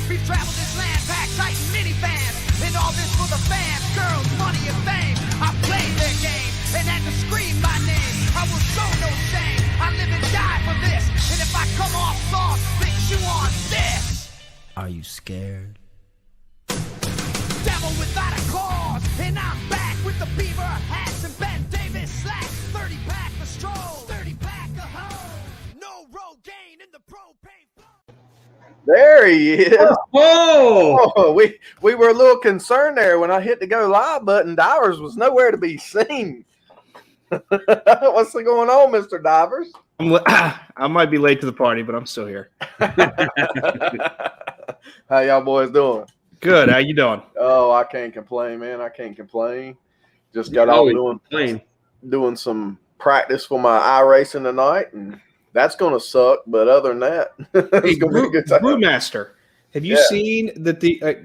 We've traveled this land, packed tight in minivans. And all this for the fans, girls, money, and fame. I played their game and had to scream my name. I will show no shame. I live and die for this. And if I come off soft, then chew on this. Are you scared? Devil without a cause, and I'm back with the beaver hats and Ben Davis slacks. 30 pack of stroll, 30 pack of hoe. No Rogaine in the propane flow. There he is. Oh, Oh, we were a little concerned there when I hit the go live button. Divers was nowhere to be seen. What's going on, Mr. Divers? I might be late to the party, but I'm still here. How y'all boys doing? Good. How you doing? Oh, I can't complain, man. I can't complain. Just got off doing some practice for my iRacing tonight, and that's going to suck. But other than that, it's going to be a good time. Brewmaster, have you seen that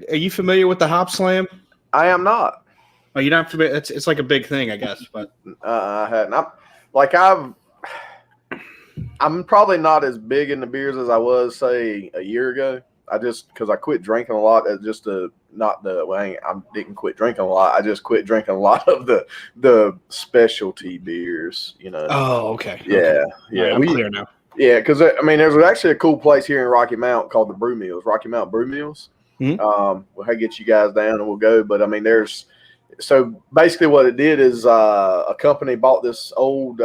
are you familiar with the Hop Slam? I am not. Oh, you're not familiar? It's like a big thing, I guess. But I hadn't. I'm probably not as big into beers as I was, say, a year ago. Because I quit drinking a lot. I didn't quit drinking a lot. I just quit drinking a lot of the specialty beers, you know. Oh, okay. Yeah. Right, I'm clear now. Yeah, because there's actually a cool place here in Rocky Mount called the Brew Mills, Rocky Mount Brew Mills. Mm-hmm. We'll get you guys down and we'll go. But so basically what it did is a company bought this old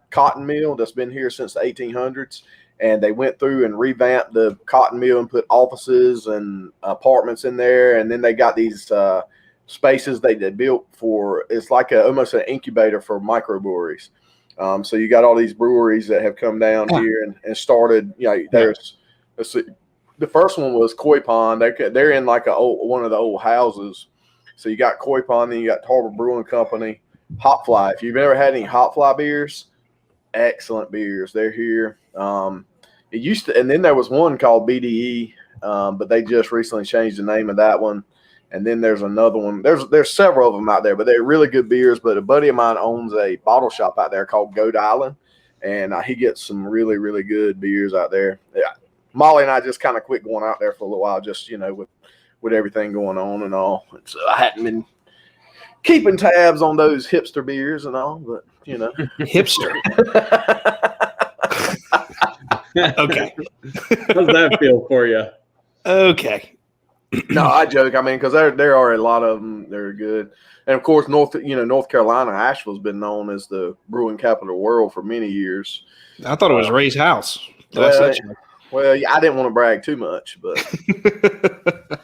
cotton mill that's been here since the 1800s. And they went through and revamped the cotton mill and put offices and apartments in there. And then they got these spaces they built for, it's like almost an incubator for microbreweries. So you got all these breweries that have come down here and started, the first one was Koi Pond. They're in like one of the old houses. So you got Koi Pond, then you got Harbor Brewing Company, Hopfly. If you've ever had any Hopfly beers, excellent beers. They're here. It used to, and then there was one called BDE, but they just recently changed the name of that one. And then there's another one. There's several of them out there, but they're really good beers. But a buddy of mine owns a bottle shop out there called Goat Island, and he gets some really, really good beers out there. Yeah. Molly and I just kind of quit going out there for a little while, just with everything going on and all. And so I hadn't been keeping tabs on those hipster beers and all, but Hipster. Okay. How's that feel for you? Okay. No, I joke. Because there are a lot of them. They're good, and of course, North Carolina, Asheville's been known as the brewing capital of the world for many years. I thought it was Ray's house. Well, I didn't want to brag too much, but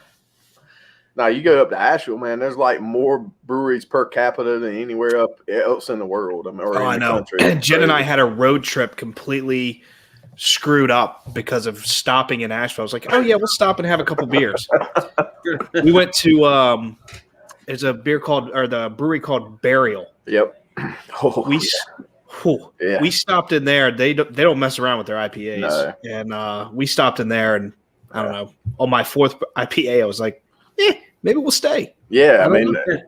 now you go up to Asheville, man. There's like more breweries per capita than anywhere else in the world. I know. Country. Jen and I had a road trip completely screwed up because of stopping in Asheville. I was like, oh yeah, we'll stop and have a couple beers. We went to there's a the brewery called Burial. Yep. We stopped in there. They don't mess around with their IPAs. No. And we stopped in there, and I don't know, on my fourth IPA, I was like, maybe we'll stay. Yeah,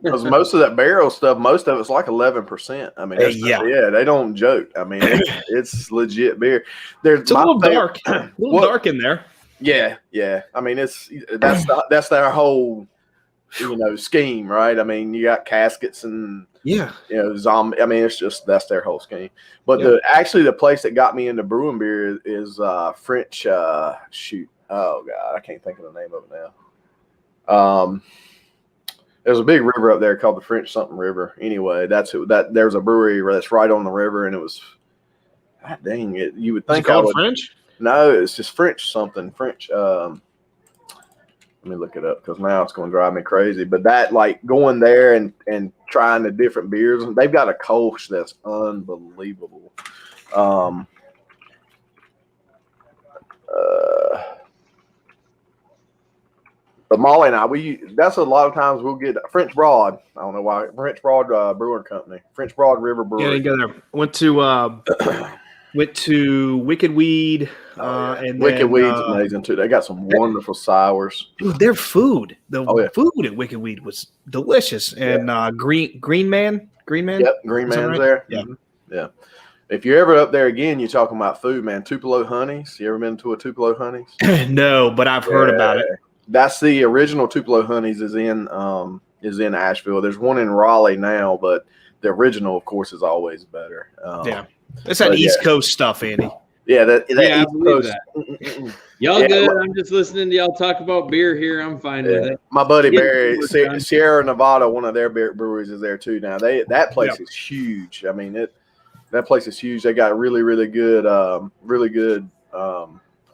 because most of that Burial stuff, most of it's like 11%. They don't joke. It's legit beer. It's a little dark, dark in there. Yeah. That's their whole scheme, right? You got caskets and zombie. It's just that's their whole scheme. But the place that got me into brewing beer is French. Oh God, I can't think of the name of it now. There's a big river up there called the French something River. Anyway, there's a brewery that's right on the river, and it was, God dang it, you would think is it called French? No, it's just French something. French. Let me look it up because now it's going to drive me crazy. But that, going there and trying the different beers, they've got a Kolsch that's unbelievable. But Molly and I, that's a lot of times we'll get French Broad. I don't know why. French Broad Brewing Company. French Broad River Brewery. Yeah, you go there. Went to Wicked Weed. And Wicked Weed's amazing too. They got some wonderful sours. Dude, their food. Food at Wicked Weed was delicious. And Green Man. Yep, Green Man's there. Yeah. Mm-hmm. Yeah. If you're ever up there again, you're talking about food, man. Tupelo Honeys. You ever been to a Tupelo Honeys? No, but I've heard about it. That's the original Tupelo Honeys is in Asheville. There's one in Raleigh now, but the original, of course, is always better. Yeah. It's that East Coast stuff, Andy. Yeah, that I East believe Coast. that. Y'all good? I'm just listening to y'all talk about beer here. I'm fine with it. My buddy Get Barry, the work done. Sierra Nevada, one of their breweries is there too. Now that place is huge. I mean, that place is huge. They got really good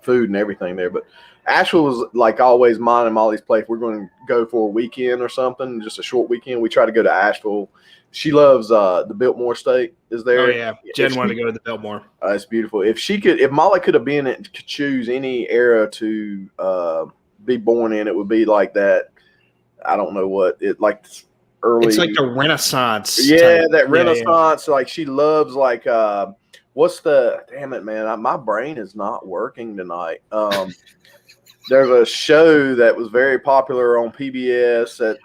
food and everything there. But Asheville was like always mine and Molly's place. We're going to go for a weekend or something, just a short weekend. We try to go to Asheville. She loves the Biltmore State is there. Oh yeah, Jen wanted to go to the Biltmore. It's beautiful. If Molly could have been it, could choose any era to be born in, it would be like that. I don't know what it like early. It's like the Renaissance. Yeah, that Renaissance. Like she loves like what's the damn it, man? My brain is not working tonight. There's a show that was very popular on PBS.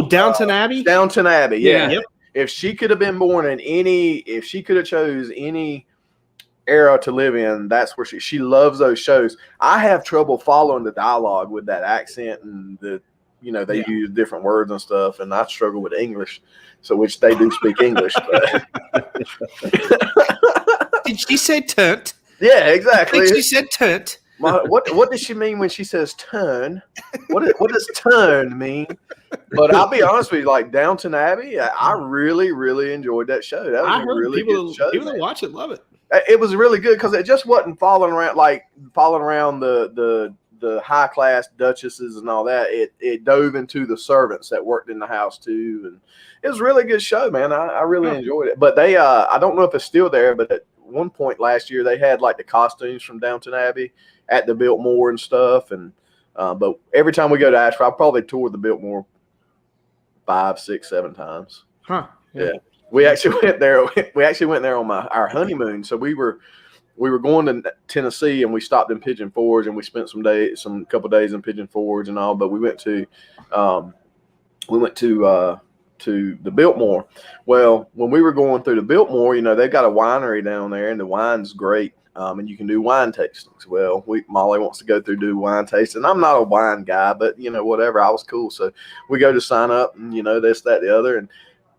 Downton Abbey. Downton Abbey. Yeah. Yep. If she could have been born in if she could have chose any era to live in, that's where she loves those shows. I have trouble following the dialogue with that accent and they use different words and stuff, and I struggle with English, which they do speak English. But. Did she say tunt? Yeah, exactly. I think she said tunt. What does she mean when she says turn? What does turn mean? But I'll be honest with you, like Downton Abbey, I really, really enjoyed that show. That was a really good show. People that watch it love it. It was really good because it just wasn't following around the high class duchesses and all that. It dove into the servants that worked in the house too, and it was a really good show, man. I really enjoyed it. But they I don't know if it's still there, but at one point last year they had like the costumes from Downton Abbey at the Biltmore and stuff, and but every time we go to Asheville, I probably toured the Biltmore 5, 6, 7 times. Huh? Yeah. We actually went there. We actually went there on our honeymoon. So we were going to Tennessee, and we stopped in Pigeon Forge, and we spent some couple days in Pigeon Forge and all. But we went to the Biltmore. Well, when we were going through the Biltmore, they've got a winery down there, and the wine's great. And you can do wine tastings. Well, Molly wants to go through do wine tasting. I'm not a wine guy, but whatever. I was cool, so we go to sign up, and this, that, the other, and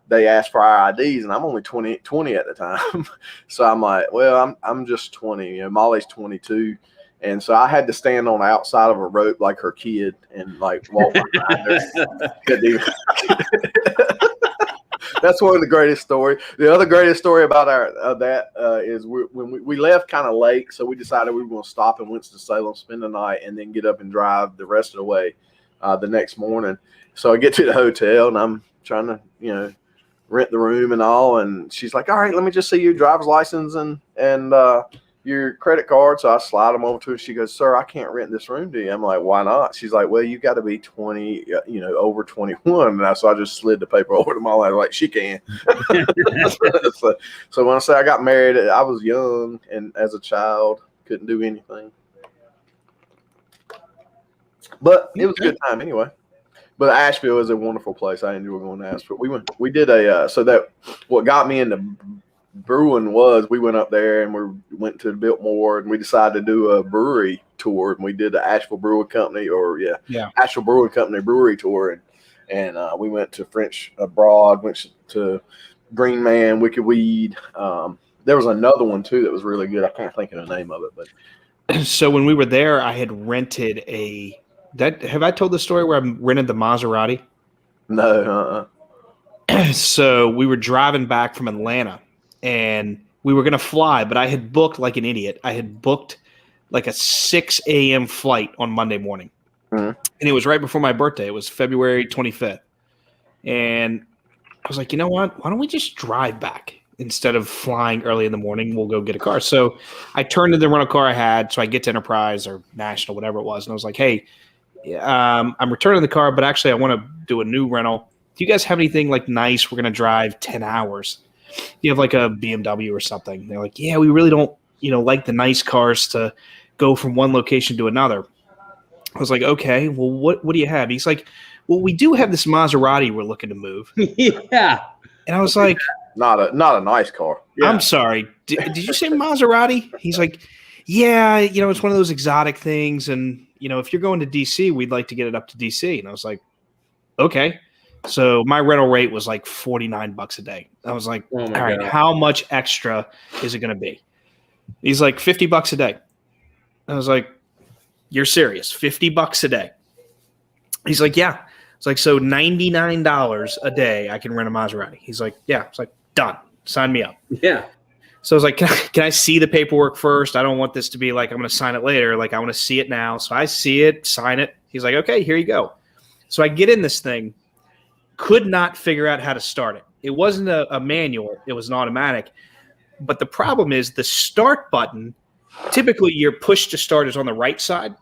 they asked for our IDs, and I'm only 20 at the time. So I'm like, well, I'm just 20. Molly's 22. And so I had to stand on the outside of a rope like her kid and like walk behind her. That's one of the greatest stories. The other greatest story about is when we left kind of late, so we decided we were going to stop in Winston-Salem, spend the night, and then get up and drive the rest of the way the next morning. So I get to the hotel, and I'm trying to, rent the room and all, and she's like, all right, let me just see your driver's license and your credit card. So I slide them over to her. She goes, sir, I can't rent this room to you. I'm like, why not? She's like, well, you got to be 20, over 21. And so I just slid the paper over to Molly. Like, she can. So when I say I got married, I was young, and as a child, couldn't do anything. But it was a good time anyway. But Asheville is a wonderful place. I enjoy going to Asheville. We did what got me into brewing was we went up there and we went to Biltmore, and we decided to do a brewery tour, and we did the Asheville Brewing Company Asheville Brewing Company brewery tour, and we went to French Broad, went to Green Man, Wicked Weed. There was another one too that was really good. I can't think of the name of it, but so when we were there, I had rented have I told the story where I rented the Maserati? No. So we were driving back from Atlanta, and we were going to fly, but I had booked like an idiot. I had booked like a 6 a.m. flight on Monday morning. Mm-hmm. And it was right before my birthday. It was February 25th. And I was like, you know what? Why don't we just drive back instead of flying early in the morning? We'll go get a car. So I turned to the rental car I had. So I get to Enterprise or National, whatever it was. And I was like, hey, I'm returning the car, but actually I want to do a new rental. Do you guys have anything like nice? We're going to drive 10 hours. You have like a BMW or something. They're like, yeah, we really don't, like the nice cars to go from one location to another. I was like, okay, well, what do you have? He's like, well, we do have this Maserati we're looking to move. Yeah. And I was like, not a nice car. Yeah. I'm sorry. Did you say Maserati? He's like, yeah, it's one of those exotic things. And, if you're going to DC, we'd like to get it up to DC. And I was like, okay. So my rental rate was like $49 a day. I was like, all right, how much extra is it going to be? He's like, $50 a day. I was like, you're serious? $50 a day? He's like, yeah. It's like, so $99 a day I can rent a Maserati. He's like, yeah. It's like, done. Sign me up. Yeah. So I was like, can I see the paperwork first? I don't want this to be like, I'm going to sign it later. Like, I want to see it now. So I see it, sign it. He's like, okay, here you go. So I get in this thing, could not figure out how to start it. It wasn't a manual. It was an automatic. But the problem is the start button, typically your push to start is on the right side.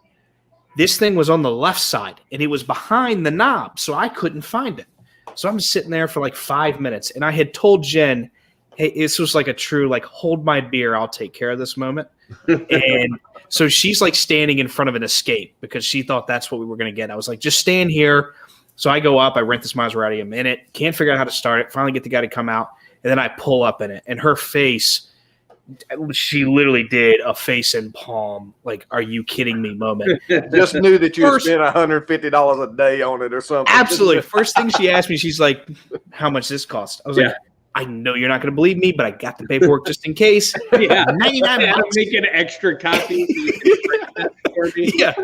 This thing was on the left side, and it was behind the knob, so I couldn't find it. So I'm sitting there for like 5 minutes, and I had told Jen, hey, this was like a true, like, hold my beer, I'll take care of this moment. And so she's like standing in front of an Escape because she thought that's what we were going to get. I was like, just stand here. So I go up, I rent this Maserati, I'm in it, can't figure out how to start it, finally get the guy to come out, and then I pull up in it, and her face, she literally did a face and palm, like, are you kidding me moment. Just knew that you spent $150 a day on it or something. Absolutely. First thing she asked me, she's like, how much this cost? I was like, I know you're not going to believe me, but I got the paperwork just in case. Yeah. $99. Make an extra copy. Yeah.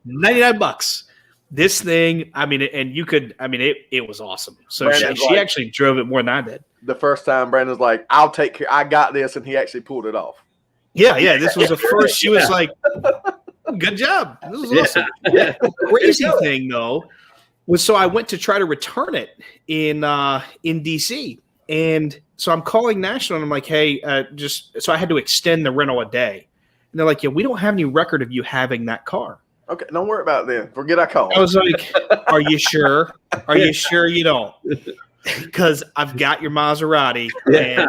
$99. This thing, I mean, and you could, I mean, it was awesome. So she actually drove it more than I did. The first time Brandon's like, I'll take care, I got this, and he actually pulled it off. Yeah, this was the first. She was like, good job. This was awesome. Yeah. Crazy thing, though, was so I went to try to return it in DC. And so I'm calling National, and I'm like, hey, so I had to extend the rental a day. And they're like, yeah, we don't have any record of you having that car. Okay, don't worry about it then. Forget I called. I was like, are you sure? Are you sure you don't? Because I've got your Maserati, and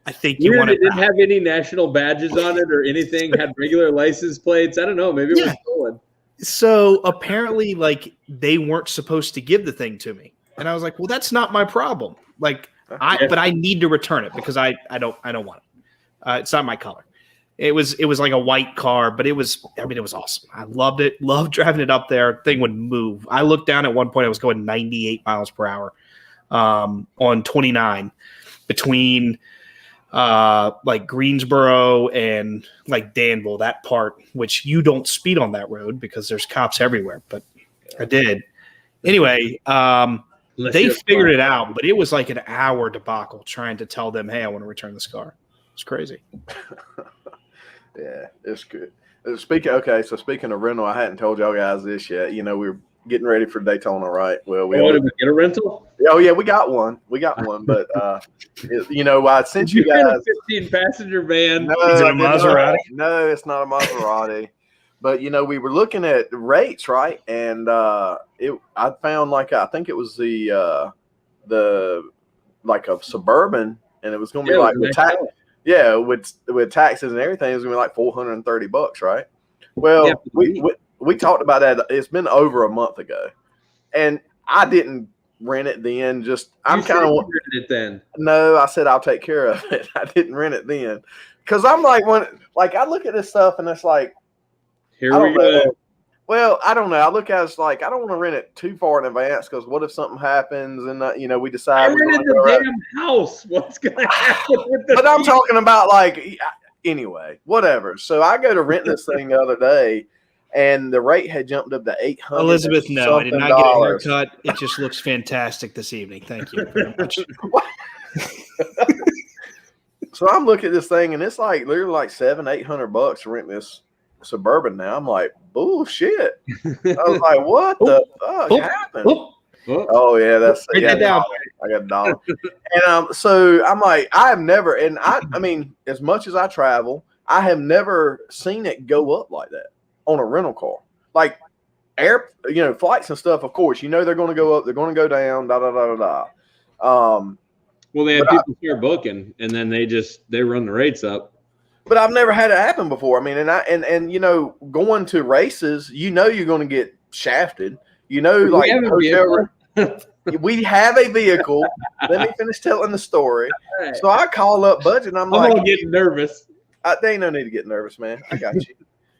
I think you want it. It didn't have any national badges on it or anything, had regular license plates. I don't know. Maybe it was stolen. So apparently, like, they weren't supposed to give the thing to me. And I was like, well, that's not my problem. Like, but I need to return it because I don't want it. It's not my color. It was like a white car, but it was awesome. I loved it. Loved driving it up there. Thing would move. I looked down at one point. I was going 98 miles per hour on 29 between like Greensboro and like Danville, that part, which you don't speed on that road because there's cops everywhere, but I did. Anyway, they figured it out, but it was like an hour debacle trying to tell them, hey, I want to return this car. It's crazy. Yeah, it's good. Speaking of rental, I hadn't told y'all guys this yet. You know, we were getting ready for Daytona, right? Well, did we get a rental? Oh yeah, we got one. But I sent you guys a 15-passenger van. No, is it a Maserati? No, it's not a Maserati. But we were looking at rates, right? And I found I think it was the like a Suburban, and it was going to be like with tax. Yeah, with taxes and everything, it was going to be like $430, right? Well, we talked about that. It's been over a month ago, and I didn't rent it then. I'm kind of rented it then. No, I said I'll take care of it. I didn't rent it then because I'm like I look at this stuff and it's like, here we go. Well, I don't know. I look at it like I don't want to rent it too far in advance because what if something happens and we decide I rented the damn house. What's going to happen with But I'm talking about anyway, whatever. So I go to rent this thing the other day, and the rate had jumped up to $800. Elizabeth, no, I did not get a haircut. It just looks fantastic this evening. Thank you very much. So I'm looking at this thing, and it's like literally like $700-800 to rent this Suburban now. I'm like, bullshit. I was like, what the fuck happened? Oh yeah, that's I got $1. And so I'm like, I have never, and I mean, as much as I travel, I have never seen it go up like that on a rental car. Like flights and stuff, of course, they're going to go up, they're going to go down, Well, they have people start booking, and then they run the rates up. But I've never had it happen before. I mean, and going to races, you're going to get shafted. We have a vehicle. Let me finish telling the story. Right. So I call up Budget, and I'm like, getting nervous. There ain't no need to get nervous, man. I got you.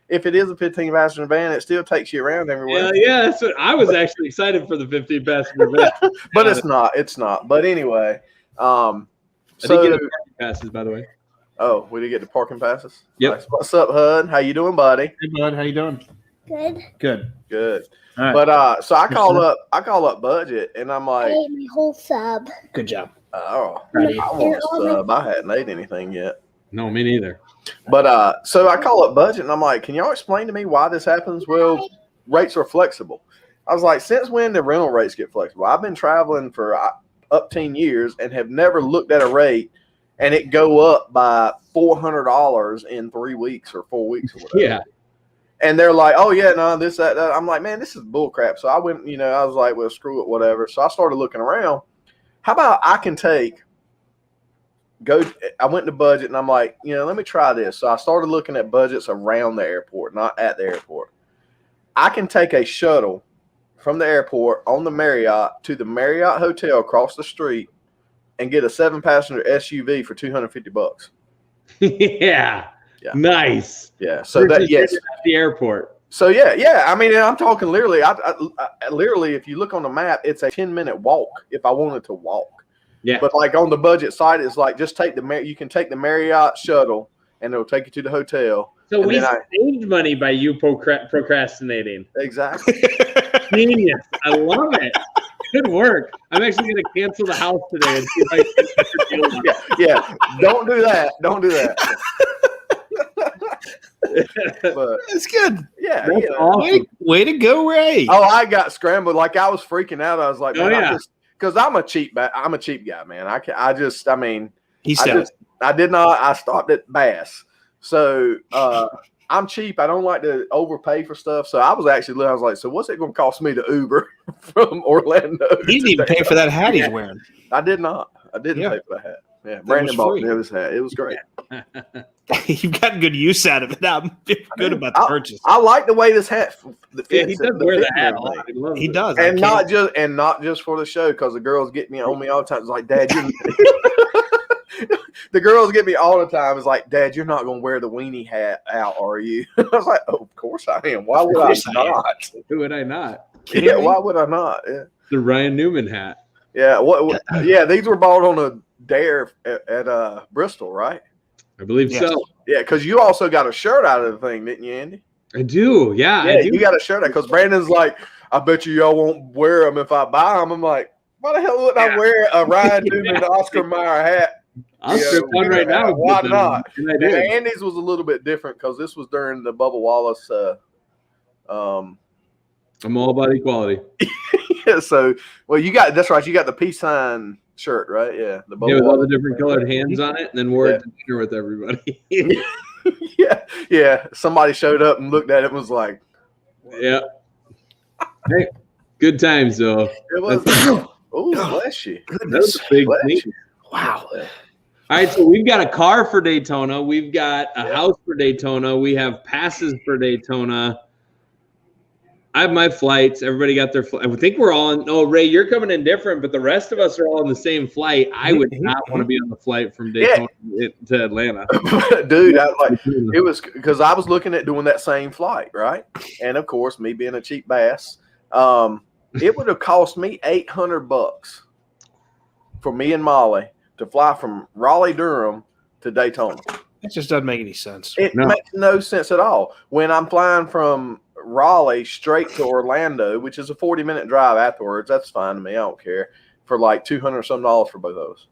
if it is a 15 passenger van, it still takes you around everywhere. Yeah, that's what I was actually excited for the 15 passenger van. But it's not. It's not. But anyway, I did so get a parking passes, by the way. oh, we did get the parking passes. Yep. Nice. What's up, Hud? How you doing, buddy? Hey, bud, how you doing? Good. Good. Good. All right. But so I call up budget, and I'm I like, ate my whole sub. Good job. oh, Proud of you. I want a sub. I hadn't ate anything yet. No, me neither. But so I call up budget, and I'm like, can y'all explain to me why this happens? Well, rates are flexible. I was like, since when did rental rates get flexible? I've been traveling for up 10 years and have never looked at a rate and it go up by $400 in 3 weeks or 4 weeks or whatever. Yeah. And they're like, oh, yeah, no, this, that. I'm like, man, this is bull crap. So I went, I was like, well, screw it, whatever. So I started looking around. How about I can I went to budget and I'm like, let me try this. So I started looking at budgets around the airport, not at the airport. I can take a shuttle from the airport on the Marriott to the Marriott Hotel across the street and get a 7-passenger SUV for $250. Yeah. Nice. Yeah. So that, yes. At the airport. So yeah. I mean, I'm talking literally. I literally, if you look on the map, it's a 10-minute walk if I wanted to walk. Yeah. But like on the budget side, it's like just take you can take the Marriott shuttle and it'll take you to the hotel. So we saved money by you procrastinating. Exactly. Genius. I love it. Good work. I'm actually going to cancel the house today and see if I can. Yeah. Don't do that. Don't do that. But That's good. yeah. That's awesome. Way to go, Ray. Oh, I got scrambled. Like I was freaking out. I was like, man, yeah. because I'm a cheap guy, man. He said I did not. I stopped at Bass. So I'm cheap. I don't like to overpay for stuff. So I was like, so what's it going to cost me to Uber from Orlando? he didn't even pay for that hat he's wearing. I did not. I didn't pay for the hat. Yeah, Brandon bought me his hat. It was great. You've gotten good use out of it. I'm good about the purchase. I like the way this hat fits. Yeah, he does wear the hat a lot. He does, and not just for the show, because the girls get me on me all the time. It's like, Dad, the girls get me all the time. It's like, Dad, you're not going to wear the weenie hat out, are you? I was like, oh, of course I am. Why would I not? Who would I not? Yeah, why would I not? Yeah. The Ryan Newman hat. Yeah. Yeah, these were bought on a dare at Bristol, right? I believe so. Yeah, because you also got a shirt out of the thing, didn't you, Andy? I do. Yeah, Yeah, I do. you got a shirt out because Brandon's like, I bet y'all won't wear them if I buy them. I'm like, why the hell would I wear a Ryan Newman Oscar Mayer hat? I'll strip one right now. Why not? And I And did. Andy's was a little bit different because this was during the Bubba Wallace. I'm all about equality. Yeah, so, well, that's right. You got the peace sign shirt, right? Yeah, the Bubba Yeah, with all the Wallace. different colored hands on it, and then wore it to dinner with everybody. Yeah. Somebody showed up and looked at it and was like, Yeah. Hey, good times though. it was. Oh, bless you. That was a big Bless thing. you. Wow. All right, so we've got a car for Daytona. We've got a house for Daytona. We have passes for Daytona. I have my flights. Everybody got their flight. I think we're all in. Oh, Ray, you're coming in different, but the rest of us are all on the same flight. I would not want to be on the flight from Daytona to Atlanta. Dude, it was because I was looking at doing that same flight, right? And of course, me being a cheap bass, it would have cost me $800 for me and Molly to fly from Raleigh, Durham to Daytona. That just doesn't make any sense. It makes no sense at all. When I'm flying from Raleigh straight to Orlando, which is a 40-minute drive afterwards, that's fine to me. I don't care. For like $200 some for both of those.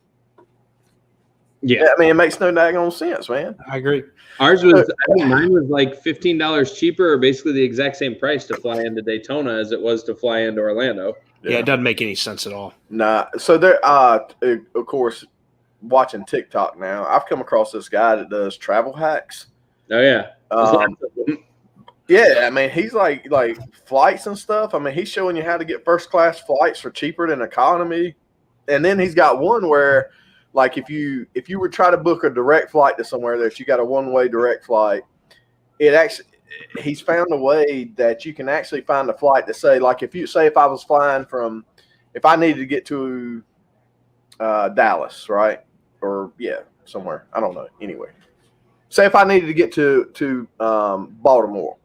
Yeah, I mean, it makes no daggone sense, man. I agree. Ours was, I think mine was like $15 cheaper, or basically the exact same price to fly into Daytona as it was to fly into Orlando. Yeah, it doesn't make any sense at all. Nah. So there, of course, watching TikTok now, I've come across this guy that does travel hacks. Oh yeah. Yeah, I mean, he's like flights and stuff. I mean, he's showing you how to get first class flights for cheaper than economy. And then he's got one where, like, if you were trying to book a direct flight to somewhere that you got a one-way direct flight, he's found a way that you can actually find a flight to say, like, if I was flying if I needed to get to Dallas, right? Or somewhere, I don't know, anyway. say if I needed to get to Baltimore,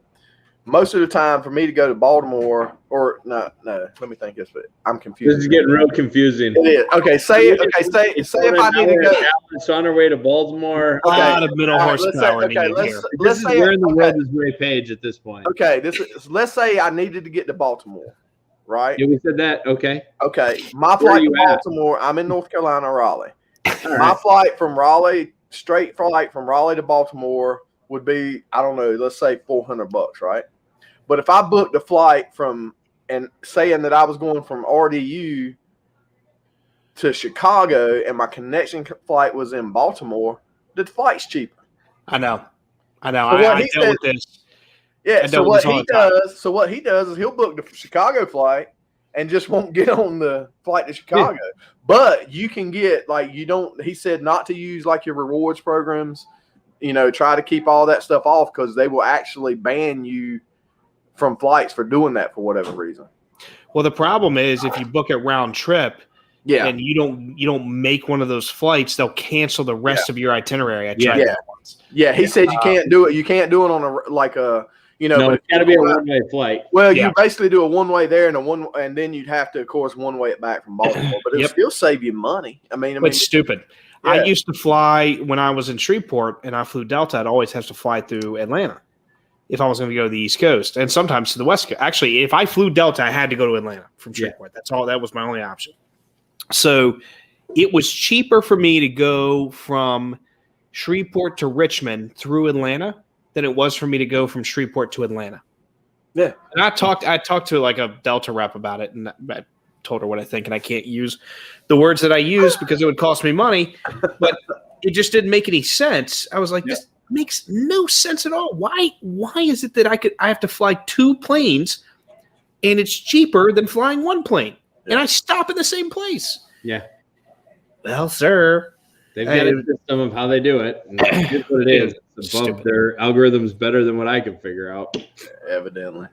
most of the time for me to go to Baltimore or no, let me think this. But I'm confused. This is getting real confusing. It is. Okay, say if I need to go. It's on our way to Baltimore. Okay. A lot of middle All right, horsepower let's say, needed here. let's say where in the world is Ray Page at this point? Okay, let's say I needed to get to Baltimore, right? Yeah, we said that. Okay. Okay, my Where are flight you to at? Baltimore. I'm in North Carolina, Raleigh. All My right. flight from Raleigh, straight flight from Raleigh to Baltimore would be, I don't know, let's say $400, right? But if I booked a flight from and saying that I was going from RDU to Chicago and my connection flight was in Baltimore, the flight's cheaper. I know. So what I he dealt said- with this. Yeah. I So dealt with what this all he the time. does, is he'll book the Chicago flight and just won't get on the flight to Chicago. But you can get he said not to use like your rewards programs, try to keep all that stuff off because they will actually ban you from flights for doing that for whatever reason. Well, the problem is if you book it round trip Yeah. and you don't make one of those flights, they'll cancel the rest of your itinerary. I tried Yeah. that once. Yeah. He said you can't do it. You can't do it on No, but it's got to be a one-way flight. well, Yeah. you basically do a one-way there and then you'd have to, of course, one-way it back from Baltimore. But it'll Yep. still save you money. I mean, It's stupid. I Yeah. used to fly when I was in Shreveport and I flew Delta. I'd always have to fly through Atlanta if I was going to go to the East Coast and sometimes to the West Coast. Actually, if I flew Delta, I had to go to Atlanta from Shreveport. That's all. That was my only option. So it was cheaper for me to go from Shreveport to Richmond through Atlanta than it was for me to go from Shreveport to Atlanta. Yeah. And I talked to like a Delta rep about it, and I told her what I think, and I can't use the words that I use because it would cost me money, but it just didn't make any sense. I was like, this makes no sense at all. Why is it that I have to fly two planes and it's cheaper than flying one plane? And I stop in the same place. Yeah. Well, sir. They've got a system of how they do it. And here's what it is. It's above Stupid. their algorithms better than what I can figure out. Evidently.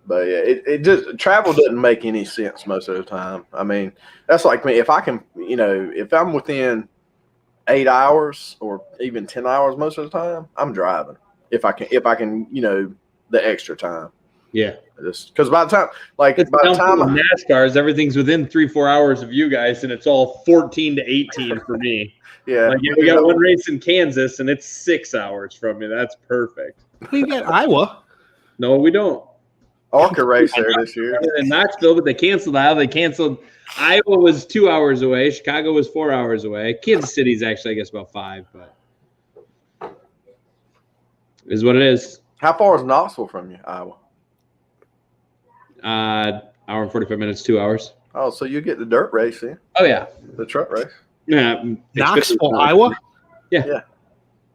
But yeah, it just travel doesn't make any sense most of the time. I mean, that's like me. If I can, if I'm within 8 hours or even 10 hours most of the time, I'm driving. If I can, the extra time. Yeah. Just because by the time, It's by the time, NASCARs, everything's within 3-4 hours of you guys, and it's all 14 to 18 for me. yeah, We got one race in Kansas, and it's 6 hours from me. That's perfect. We got Iowa. No, we don't. ARCA race there this year. In Knoxville, but they canceled Iowa. They canceled Iowa was 2 hours away. Chicago was 4 hours away. Kansas City's actually, I guess, about 5, but is what it is. How far is Knoxville from you, Iowa? Hour and 45 minutes, 2 hours. Oh, so you get the dirt race then, Oh yeah, the truck race. yeah. Knoxville, Iowa? Yeah.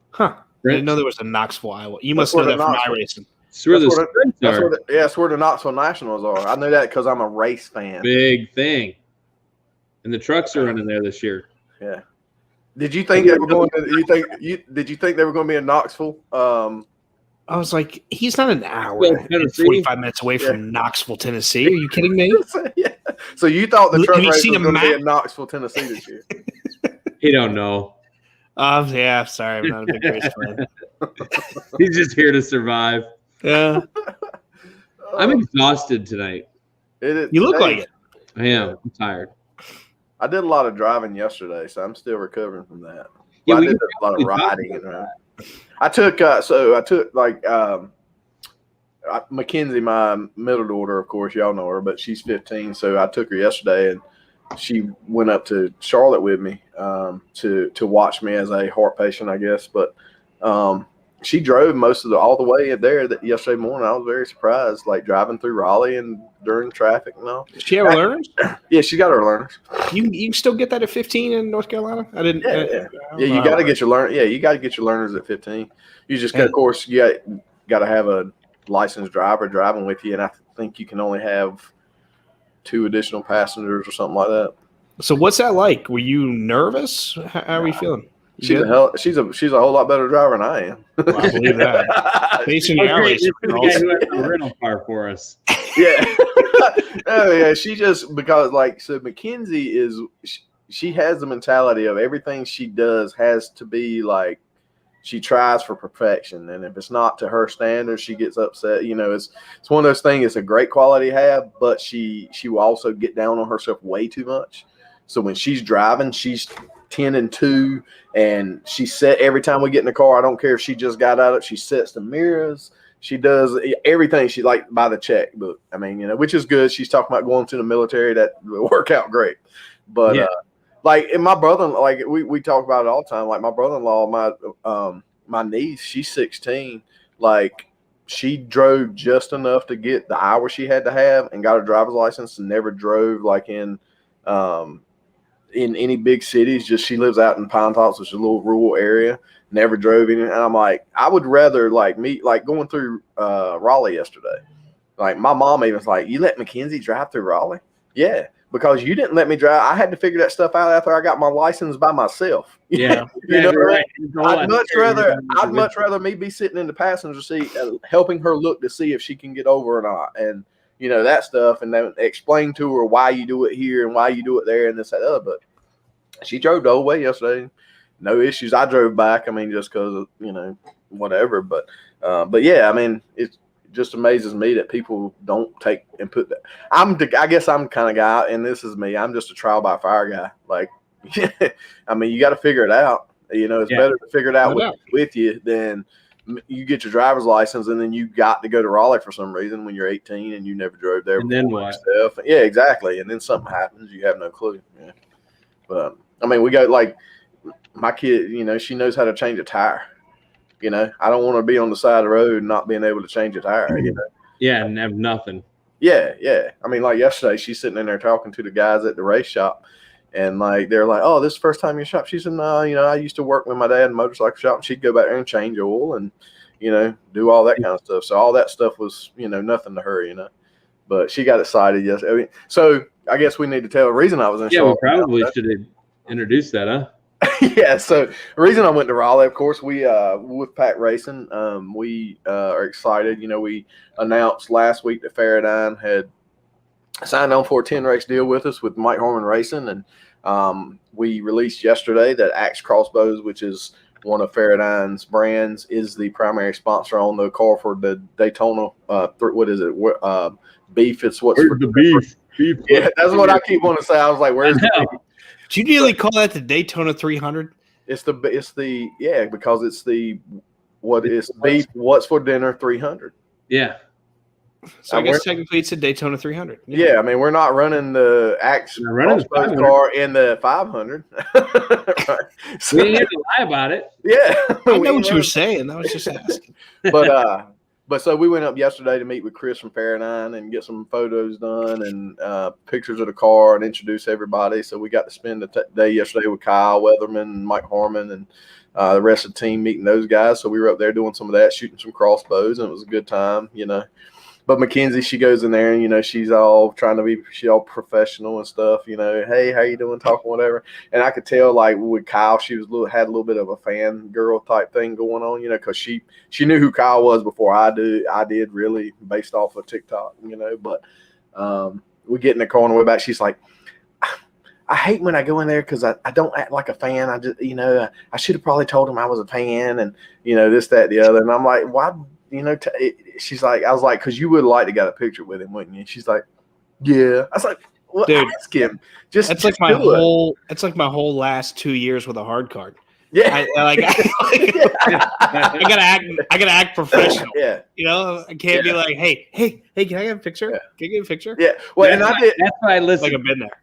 Huh. I didn't know there was a Knoxville, Iowa. You must That's know where that the from Knoxville- iRacing. It's where That's the where sprints That's are. that's where the Knoxville Nationals are. I know that because I'm a race fan. Big thing. And the trucks are running there this year. Yeah. Did you think they were going to? Did you think they were going to be in Knoxville? I was like, he's not an hour Well, and Tennessee. 45 minutes away from Knoxville, Tennessee. Are you kidding me? Yeah. So you thought the Have truck you race seen was a going to be map? in Knoxville, Tennessee this year? He don't know. Yeah, sorry. I'm not a big race fan. He's just here to survive. Yeah. I'm exhausted tonight. You look like it. I am. I'm tired. I did a lot of driving yesterday, so I'm still recovering from that. Yeah, I we did can a lot of probably talk riding. I took Mackenzie, my middle daughter, of course, y'all know her, but she's 15. So I took her yesterday, and she went up to Charlotte with me to watch me as a heart patient, I guess. But she drove all the way there yesterday morning. I was very surprised, like driving through Raleigh and during traffic and all. She have learners? Yeah, she got her learners. You can still get that at 15 in North Carolina? I didn't. Yeah, you got to get your learn. Yeah, you got to get your learners at 15. You just, of course, you got to have a licensed driver driving with you, and I think you can only have 2 additional passengers or something like that. So what's that like? Were you nervous? How are you feeling? She's a whole lot better driver than I am. Well, I believe that. Based on your Okay, iRacing this is the results. guy who has a rental car for us. Yeah. Oh yeah, she just because Mackenzie she has the mentality of everything she does has to be like she tries for perfection, and if it's not to her standards, she gets upset. You know, it's one of those things. It's a great quality to have, but she will also get down on herself way too much. So when she's driving, she's 10 and 2, and she set every time we get in the car. I don't care if she just got out of it. She sets the mirrors. She does everything she like by the checkbook. I mean, you know, which is good. She's talking about going to the military. That will work out great. But like, and my brother, like we talk about it all the time. Like my brother-in-law, my niece, she's 16. Like she drove just enough to get the hours she had to have, and got a driver's license, and never drove like in any big cities. Just she lives out in Pine Tops, which is a little rural area. Never drove in, and I'm like, I would rather like going through Raleigh yesterday. Like my mom even was like, "You let Mackenzie drive through Raleigh?" Yeah. Because you didn't let me drive. I had to figure that stuff out after I got my license by myself. Yeah. You know, right. I'd much rather me be sitting in the passenger seat, helping her look to see if she can get over or not, and you know that stuff, and then explain to her why you do it here and why you do it there and this that other. But she drove the whole way yesterday, no issues. I drove back. I mean, just because you know whatever. But yeah, I mean it's. Just amazes me that people don't take and put that. I guess I'm the kind of guy, and this is me. I'm just a trial by fire guy. Like, I mean, you got to figure it out. You know, it's better to figure it out with you than you get your driver's license and then you got to go to Raleigh for some reason when you're 18 and you never drove there. And then what? Stuff. Yeah, exactly. And then something happens, you have no clue. Yeah. But I mean, we got like my kid. You know, she knows how to change a tire. You know, I don't want to be on the side of the road and not being able to change a tire, you know. Yeah, and have nothing. Yeah. I mean, like yesterday, she's sitting in there talking to the guys at the race shop, and like they're like, "Oh, this is the first time you shop?" She said, "No, you know, I used to work with my dad in the motorcycle shop, and she'd go back there and change oil and, you know, do all that kind of stuff." So all that stuff was, you know, nothing to her, you know. But she got excited yesterday. I mean, so I guess we need to tell the reason I was in. Yeah, we probably should have introduced that, huh? Yeah, so the reason I went to Raleigh, of course, we with Pack Racing, we are excited. You know, we announced last week that Faradyne had signed on for a 10-race deal with us with Mike Harmon Racing, and we released yesterday that Axe Crossbows, which is one of Faradyne's brands, is the primary sponsor on the car for the Daytona. What is it? Beef. It's what's for the beef. Yeah, that's what I keep wanting to say. I was like, "Where's the beef?" Do you nearly call that the Daytona 300? It's the because it's the beef. What's for dinner 300? Yeah. So I guess technically it's a Daytona 300. Yeah, I mean we're not running the Axe Crossbows car in the 500. Right. So, we didn't have to lie about it. Yeah, I know what you were saying. I was just asking. But so we went up yesterday to meet with Chris from Faradyne and get some photos done and pictures of the car and introduce everybody. So we got to spend the day yesterday with Kyle Weatherman and Mike Harmon and the rest of the team meeting those guys. So we were up there doing some of that, shooting some crossbows, and it was a good time, you know. But Mackenzie, she goes in there and, you know, she's all trying to be, she's all professional and stuff, you know, hey, how you doing, talking, whatever. And I could tell, like, with Kyle, she was had a little bit of a fan girl type thing going on, you know, because she knew who Kyle was before I did really, based off of TikTok, you know. But we get in the car on the way back. She's like, I hate when I go in there because I don't act like a fan. I just, you know, I should have probably told him I was a fan and, you know, this, that, the other. And I'm like, why? You know, she's like, I was like, because you would like to get a picture with him, wouldn't you? She's like, yeah. I was like, well, dude, ask him. That's like my whole. It's like my whole last 2 years with a hard card. Yeah, I gotta act professional. Yeah, you know, I can't be like, hey, can I get a picture? Yeah. Can I get a picture? Yeah, well, that's why I listen. Like I've been there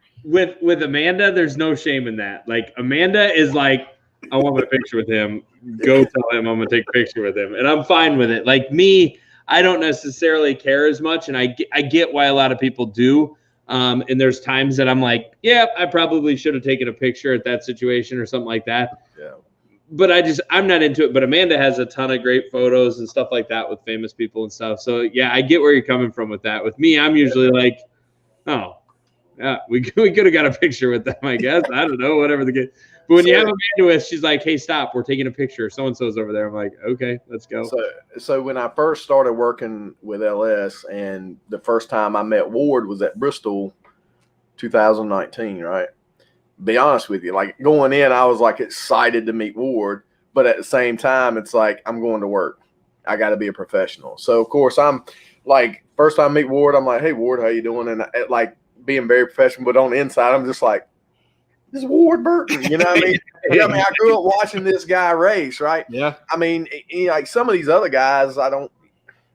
with Amanda. There's no shame in that. Like Amanda is like, I want a picture with him. Go tell him I'm going to take a picture with him. And I'm fine with it. Like me, I don't necessarily care as much. And I get why a lot of people do. And there's times that I'm like, yeah, I probably should have taken a picture at that situation or something like that. Yeah. But I'm not into it. But Amanda has a ton of great photos and stuff like that with famous people and stuff. So, yeah, I get where you're coming from with that. With me, I'm usually like, oh, yeah, we could have got a picture with them, I guess. I don't know, whatever the case. But when you have Amanda with, she's like, hey, stop. We're taking a picture. So-and-so's over there. I'm like, okay, let's go. So when I first started working with LS and the first time I met Ward was at Bristol 2019, right? Be honest with you. Like going in, I was like excited to meet Ward. but at the same time, it's like I'm going to work. I got to be a professional. So of course I'm like, first time I meet Ward, I'm like, hey Ward, how you doing? And like being very professional, but on the inside, I'm just like, this is Ward Burton. You know what I mean? Yeah, I mean, I grew up watching this guy race, right? Yeah. I mean, like some of these other guys,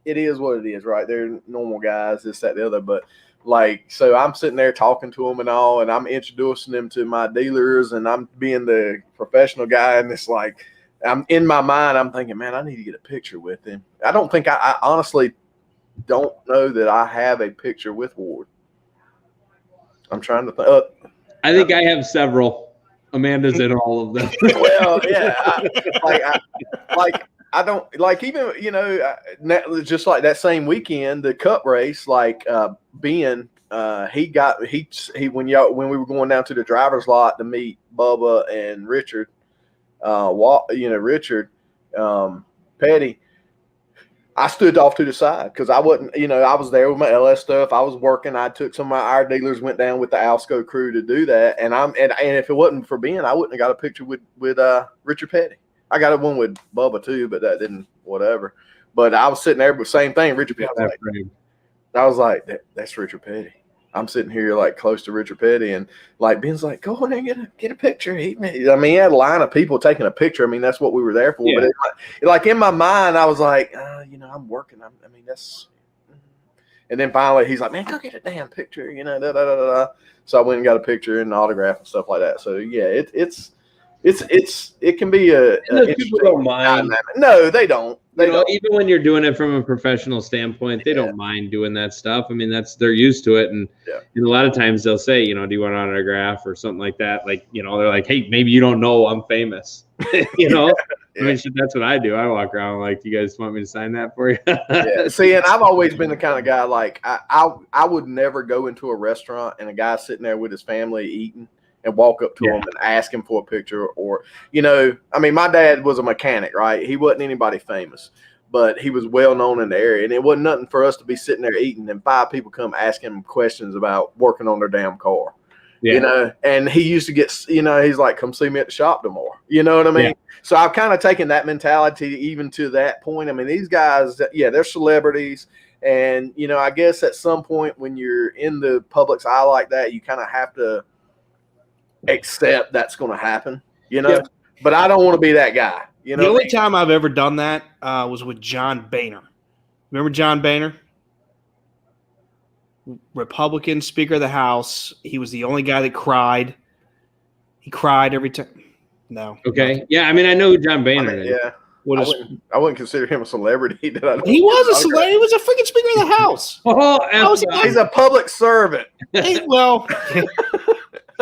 it is what it is, right? They're normal guys, this, that, the other. But like, so I'm sitting there talking to them and all, and I'm introducing them to my dealers, and I'm being the professional guy. And it's like, I'm in my mind, I'm thinking, man, I need to get a picture with him. I don't think I honestly don't know that I have a picture with Ward. I'm trying to think. I think I have several. Amanda's in all of them. Well, yeah, I don't like even just like that same weekend, the Cup race. Like Ben, he when we were going down to the driver's lot to meet Bubba and Richard, Richard Petty. I stood off to the side because I wasn't, I was there with my LS stuff. I was working. I took some of our dealers, went down with the Alsco crew to do that. And if it wasn't for Ben, I wouldn't have got a picture with Richard Petty. I got one with Bubba too, but that didn't, whatever. But I was sitting there, but same thing. Richard Petty. I was like, that's Richard Petty. I'm sitting here like close to Richard Petty, and like Ben's like, go in there and get a picture. He had a line of people taking a picture. I mean, that's what we were there for. Yeah. But like in my mind, I was like, I'm working. That's. And then finally, he's like, man, go get a damn picture. So I went and got a picture and an autograph and stuff like that. So yeah, it can be a people don't mind. No, they don't. They don't. Even when you're doing it from a professional standpoint, they don't mind doing that stuff. I mean, they're used to it, and a lot of times they'll say, do you want an autograph or something like that? Like, they're like, hey, maybe you don't know I'm famous. I mean, that's what I do. I walk around like, do you guys want me to sign that for you? Yeah. See, and I've always been the kind of guy like I would never go into a restaurant and a guy sitting there with his family eating and walk up to him and ask him for a picture, or, I mean, my dad was a mechanic, right? He wasn't anybody famous, but he was well known in the area, and it wasn't nothing for us to be sitting there eating and 5 people come asking him questions about working on their damn car. Yeah. And he used to get, he's like, come see me at the shop tomorrow. You know what I mean? Yeah. So I've kind of taken that mentality even to that point. I mean, these guys, they're celebrities. And, I guess at some point when you're in the public's eye like that, you kind of have to accept that's going to happen, but I don't want to be that guy. The only time I've ever done that was with John Boehner. Remember John Boehner? Republican Speaker of the House. He was the only guy that cried. He cried every time. No. Okay. Yeah. I mean, I know who John Boehner is. Yeah. I wouldn't consider him a celebrity. He was a celebrity. He was a freaking Speaker of the House. He's a public servant. Well.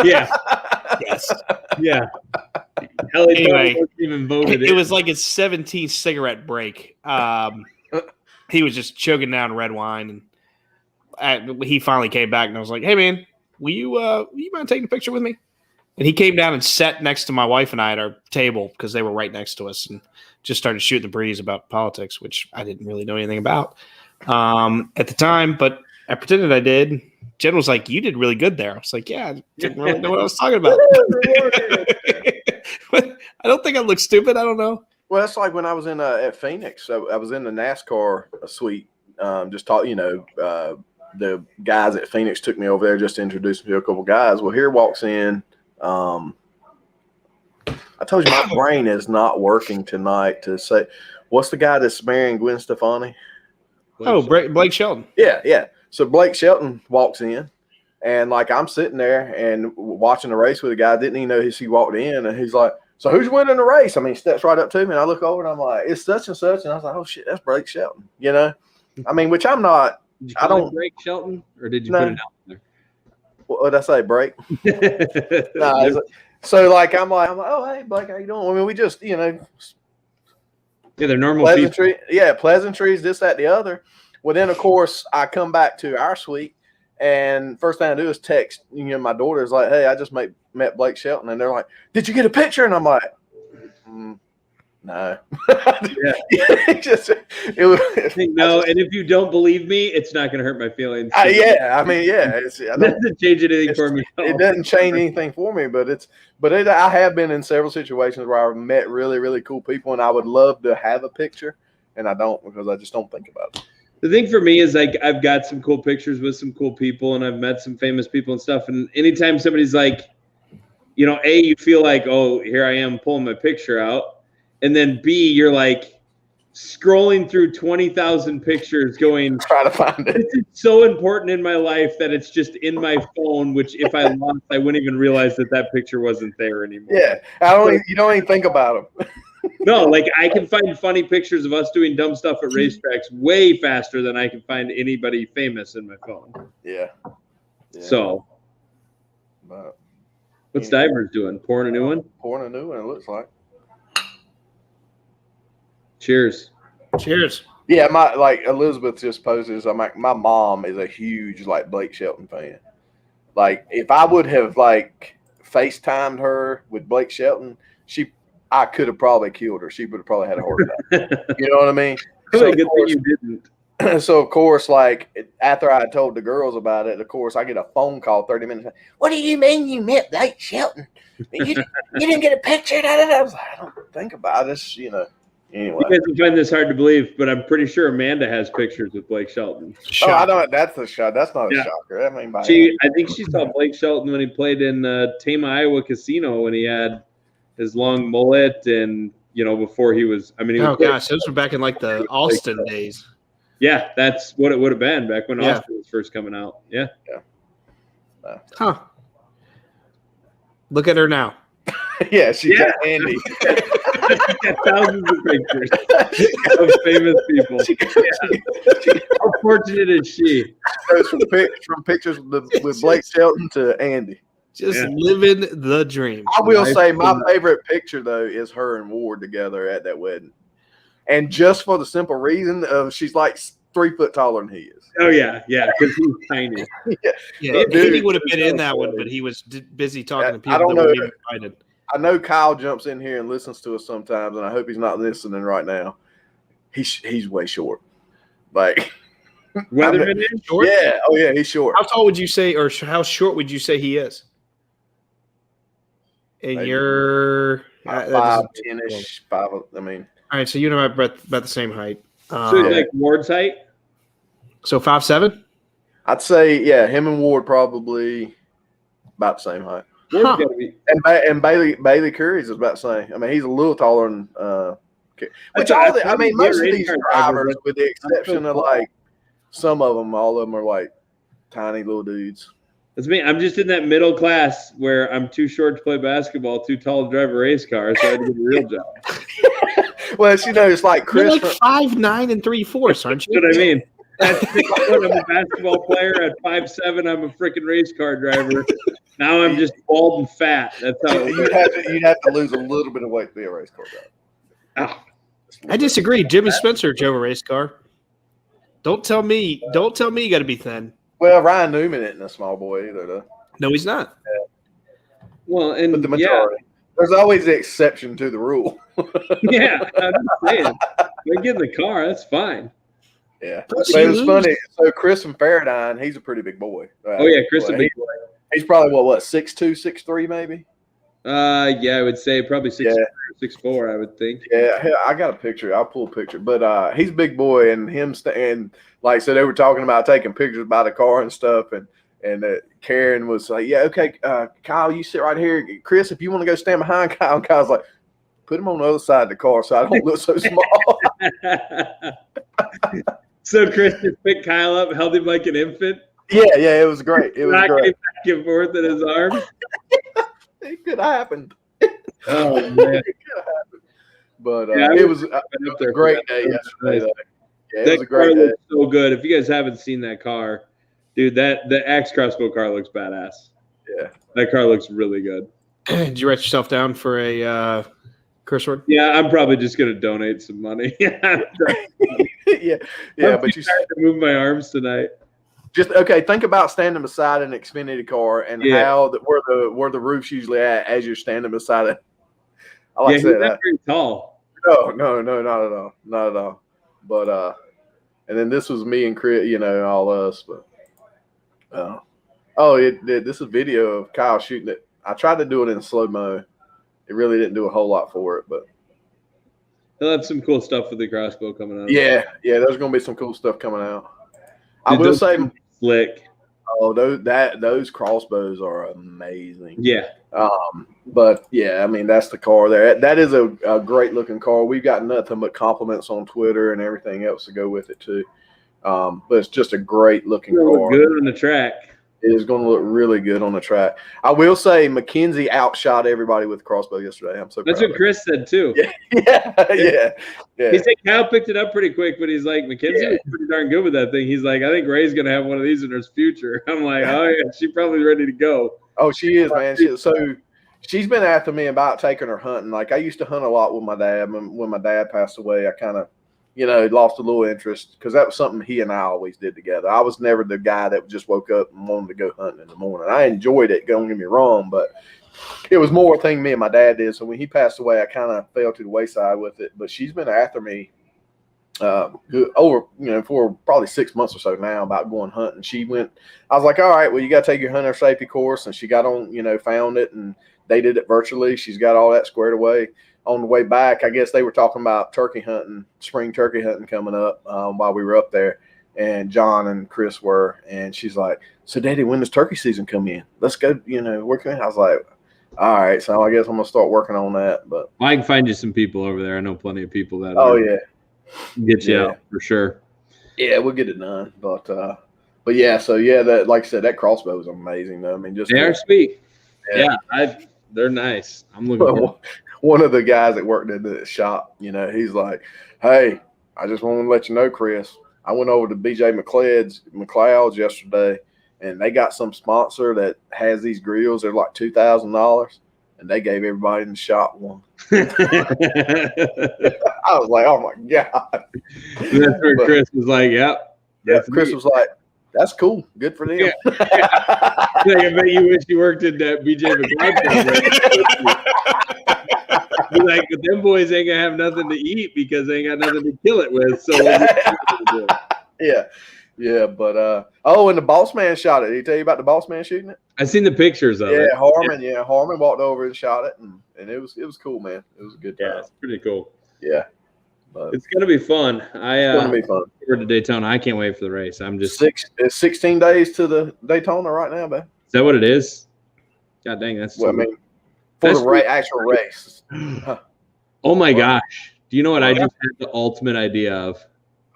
Yeah. Yes. Yeah. Anyway, even voted it was like his 17th cigarette break. He was just choking down red wine, and he finally came back, and I was like, "Hey, man, will you mind taking a picture with me?" And he came down and sat next to my wife and I at our table because they were right next to us, and just started shooting the breeze about politics, which I didn't really know anything about at the time, but I pretended I did. Jen was like, you did really good there. I was like, yeah, I didn't really know what I was talking about. I don't think I look stupid. I don't know. Well, that's like when I was in at Phoenix. So I was in the NASCAR suite. Just talk, the guys at Phoenix took me over there just to introduce me to a couple guys. Well, here walks in. I told you my brain is not working tonight to say, what's the guy that's marrying Gwen Stefani? Blake Shelton. Yeah. So Blake Shelton walks in, and like I'm sitting there and watching the race with a guy. Didn't even know he walked in, and he's like, "So who's winning the race?" I mean, he steps right up to me, and I look over, and I'm like, "It's such and such," and I was like, "Oh shit, that's Blake Shelton." I mean, which I'm not. Did you call him Blake Shelton, or did you put it out there? What did I say, Blake? No. So like I'm like, oh hey Blake, how you doing? I mean, we just they're normal pleasantries. Yeah, pleasantries, this, that, the other. Well, then, of course, I come back to our suite, and first thing I do is text, my daughter's like, hey, I just met Blake Shelton. And they're like, did you get a picture? And I'm like, No. No, and if you don't believe me, it's not going to hurt my feelings. Yeah, I mean, yeah, It doesn't change anything for me. It doesn't change anything for me, but I have been in several situations where I've met really, really cool people, and I would love to have a picture, and I don't because I just don't think about it. The thing for me is like I've got some cool pictures with some cool people, and I've met some famous people and stuff. And anytime somebody's like, you know, A, you feel like, oh, here I am pulling my picture out, and then B, you're like scrolling through 20,000 pictures, going, try to find it. This is so important in my life that it's just in my phone. Which if I lost, I wouldn't even realize that picture wasn't there anymore. Yeah, you don't even think about them. No, like I can find funny pictures of us doing dumb stuff at racetracks way faster than I can find anybody famous in my phone. Yeah. So, But, what's Divers doing? Pouring a new one? Pouring a new one, it looks like. Cheers. Cheers. Yeah, like Elizabeth just poses. I'm like, my mom is a huge like Blake Shelton fan. Like, if I would have like FaceTimed her with Blake Shelton, I could have probably killed her. She would have probably had a heart attack. You know what I mean? Really good thing you didn't. So of course, like after I had told the girls about it, of course I get a phone call 30 minutes. What do you mean you met Blake Shelton? You didn't get a picture? I was like, I don't think about this, you know. Anyway, you guys will find this hard to believe, but I'm pretty sure Amanda has pictures with Blake Shelton. Oh, I know that's a shot. That's not a shocker. I mean, I think she saw Blake Shelton when he played in Tama, Iowa Casino when he had his long mullet and, you know, before he was, I mean, he was gosh, those were back in like the Austin days. Yeah, that's what it would have been back when Austin was first coming out. Yeah. Huh. Look at her now. Yeah, she got Andy. Got thousands of pictures of famous people. How fortunate is she? Goes from pictures with Blake Shelton to Andy. Just living the dream. I will say my favorite picture, though, is her and Ward together at that wedding. And just for the simple reason of she's like 3 foot taller than he is. Oh, yeah, because he's tiny. Yeah, Andy would have been in that one, but he was busy talking to people that weren't even invited. I know Kyle jumps in here and listens to us sometimes, and I hope he's not listening right now. He's way short. Like Weatherman is short? Yeah. Oh, yeah, he's short. How tall would you say, or how short would you say he is? And maybe. You're 5'10"-ish, 5. I mean, all right. So you and I are about the same height. So like Ward's height. So 5'7"? I'd say him and Ward probably about the same height. Huh. Be. And Bailey Curry's is about the same. I mean, he's a little taller than. Which most of these drivers, with the exception of like some of them, all of them are like tiny little dudes. That's me. I'm just in that middle class where I'm too short to play basketball, too tall to drive a race car, so I had to get a real job. Well, it's like Chris. You're like 5'9" 3/4", aren't you? That's what I mean. At 6 foot, I'm a basketball player. At 5'7", I'm a freaking race car driver. Now I'm just bald and fat. That's how you'd have to lose a little bit of weight to be a race car driver. Oh. I disagree. Jimmy Spencer drove a race car. Don't tell me you got to be thin. Well, Ryan Newman isn't a small boy either, though. No, he's not. Well, and but the majority. There's always the exception to the rule. Yeah, I'm just saying. They get in the car, that's fine. Yeah. But it was funny. So Chris from Faradine, he's a pretty big boy. Oh, yeah, Chris is a big boy. He's probably, what, 6'2", 6'3", maybe? Yeah, I would say probably 6'4", 6'4", I would think. Yeah, I got a picture. I'll pull a picture. But he's a big boy, and and like I said, they were talking about taking pictures by the car and stuff, and Karen was like, yeah, okay, Kyle, you sit right here. Chris, if you want to go stand behind Kyle, and Kyle's like, put him on the other side of the car so I don't look so small. So Chris just picked Kyle up, held him like an infant? Yeah, it was great. It was great. Back and forth in his arms. It could have happened. Oh, man. It could have happened. But it was a great day yesterday, though. Yeah, it was a great day. Looks so good. If you guys haven't seen that car, dude, the Axe Crossbow car looks badass. Yeah. That car looks really good. Did you write yourself down for a curse word? Yeah, I'm probably just going to donate some money. yeah, but you started to move my arms tonight. Just think about standing beside an Xfinity car and where the roof's usually at as you're standing beside it. I like to say that. Very tall. No, not at all. Not at all. But and then this was me and Chris, all us. But this is a video of Kyle shooting it. I tried to do it in slow mo. It really didn't do a whole lot for it, but He'll have some cool stuff with the crossbow coming out. yeah, there's gonna be some cool stuff coming out. I will say, slick. those crossbows are amazing. Yeah. But yeah, I mean that's the car there. That is a great looking car. We've got nothing but compliments on Twitter and everything else to go with it too. But it's just a great looking car. Look good on the track. It is going to look really good on the track. I will say McKenzie outshot everybody with the crossbow yesterday. I'm so proud. That's what Chris said too. Yeah. He said Kyle picked it up pretty quick, but he's like, McKenzie was pretty darn good with that thing. He's like, I think Ray's going to have one of these in her future. I'm like, oh yeah, she's probably ready to go. Oh, she is, man. She's been after me about taking her hunting. Like I used to hunt a lot with my dad. When my dad passed away, I kind of, lost a little interest because that was something he and I always did together. I was never the guy that just woke up and wanted to go hunting in the morning. I enjoyed it, don't get me wrong, but it was more a thing me and my dad did. So when he passed away, I kind of fell to the wayside with it. But she's been after me over, for probably 6 months or so now about going hunting. She went, I was like, all right, well, you got to take your hunter safety course. And she got on, found it, and they did it virtually. She's got all that squared away. On the way back, I guess they were talking about spring turkey hunting coming up while we were up there. And John and Chris were, and she's like, so Daddy, when does turkey season come in? Let's go, working. I was like, all right, so I guess I'm going to start working on that. But I can find you some people over there. I know plenty of people that get you out for sure. Yeah, we'll get it done. But yeah, so yeah, that, like I said, that crossbow is amazing though. I mean, just they are sweet. Yeah, they're nice. I'm looking for one of the guys that worked in the shop, he's like, hey, I just want to let you know, Chris, I went over to BJ McLeod's yesterday, and they got some sponsor that has these grills. They're like $2,000, and they gave everybody in the shop one. I was like, oh my God. That's where Chris was like, yep. Chris was like, that's cool. Good for them. Yeah. I bet you wish you worked in that BJ McLeod. Be like, but them boys ain't gonna have nothing to eat because they ain't got nothing to kill it with. So yeah. But and the boss man shot it. Did he tell you about the boss man shooting it? I seen the pictures of it. Yeah, Harmon walked over and shot it, and it was cool, man. It was a good time. Yeah, it's pretty cool. Yeah. But it's gonna be fun. It's gonna be fun. Over to Daytona. I can't wait for the race. I'm just it's 16 days to the Daytona right now, man. Is that what it is? God dang, that's for the actual race. Oh my gosh. Do you know what I just had the ultimate idea of?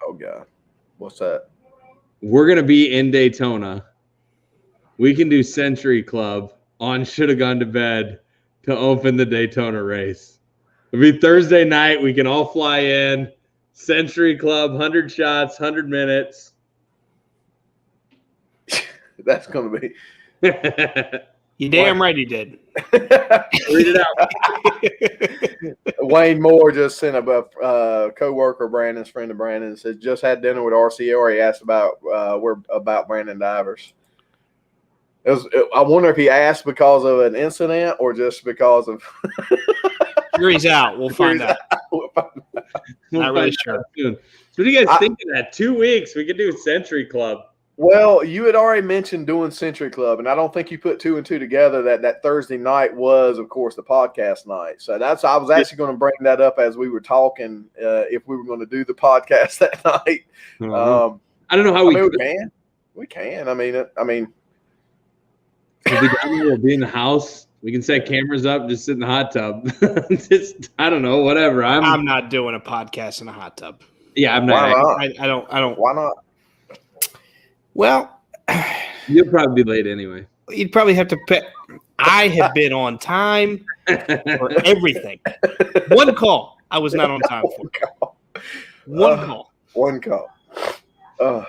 Oh God. What's that? We're gonna be in Daytona. We can do Century Club on Should Have Gone to Bed to open the Daytona race. It'll be Thursday night. We can all fly in. Century Club, 100 shots, 100 minutes. That's going to be. You damn right he did. Read it out. Wayne Moore just sent a co-worker, Brandon's friend of Brandon, said, just had dinner with RCR. He asked about Brandon Divers. I wonder if he asked because of an incident or just because of. Sure, he's out. We'll find out. Not really sure. So what do you guys think of that? 2 weeks, we could do Century Club. Well, you had already mentioned doing Century Club, and I don't think you put 2 and 2 together that Thursday night was, of course, the podcast night. So I was actually going to bring that up as we were talking if we were going to do the podcast that night. Mm-hmm. I don't know how we can. We can. I mean, we'll be in the house. We can set cameras up, just sit in the hot tub. I don't know, whatever. I'm not doing a podcast in a hot tub. Yeah, I'm not. Why not? I don't. Why not? Well, you'll probably be late anyway. You'd probably have to pay. I have been on time for everything. One call I was not on time for. One call. I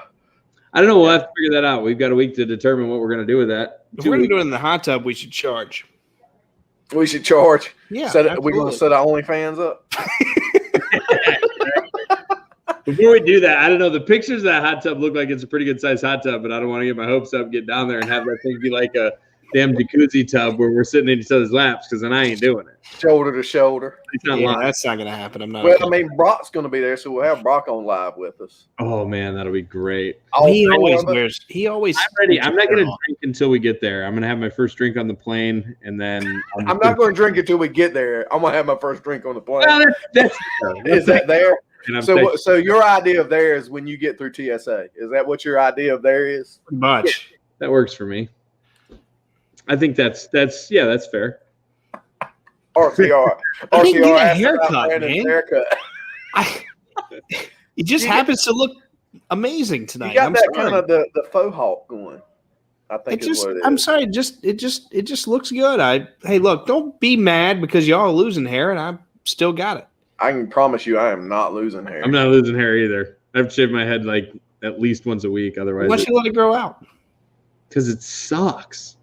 don't know. We'll have to figure that out. We've got a week to determine what we're going to do with that. If we're going to do it in the hot tub, we should charge. We should charge. Yeah. We're going to set our OnlyFans up. Before we do that, I don't know. The pictures of that hot tub look like it's a pretty good sized hot tub, but I don't want to get my hopes up, get down there, and have that thing be like a damn jacuzzi tub where we're sitting in each other's laps because then I ain't doing it. Shoulder to shoulder. It's not Yeah, live. that's not gonna happen. I'm not. Well, okay. I mean, Brock's going to be there, so we'll have Brock on live with us. Oh man, that'll be great. he All always four of us. wears. He always. I'm ready. I'm not gonna drink until we get there. I'm gonna have my first drink on the plane, and then I'm not going to drink until we get there. I'm going to have my first drink on the plane. Well, that's Is that there? and I'm So, thinking- so your idea of there is when you get through TSA. Is that what your idea of there is? Pretty much. that works for me. I think that's fair. RCR. I didn't get a asked about haircut, Brandon's man. haircut. It just You happens to look amazing tonight. You got I'm that sorry. kind of the faux hawk going. I think It is just. what it is. I'm sorry. It just looks good. Hey, look, don't be mad because y'all are losing hair, and I still got it. I can promise you, I am not losing hair. I'm not losing hair either. I've shaved my head like at least once a week. Otherwise, Unless you let it grow out. because it sucks.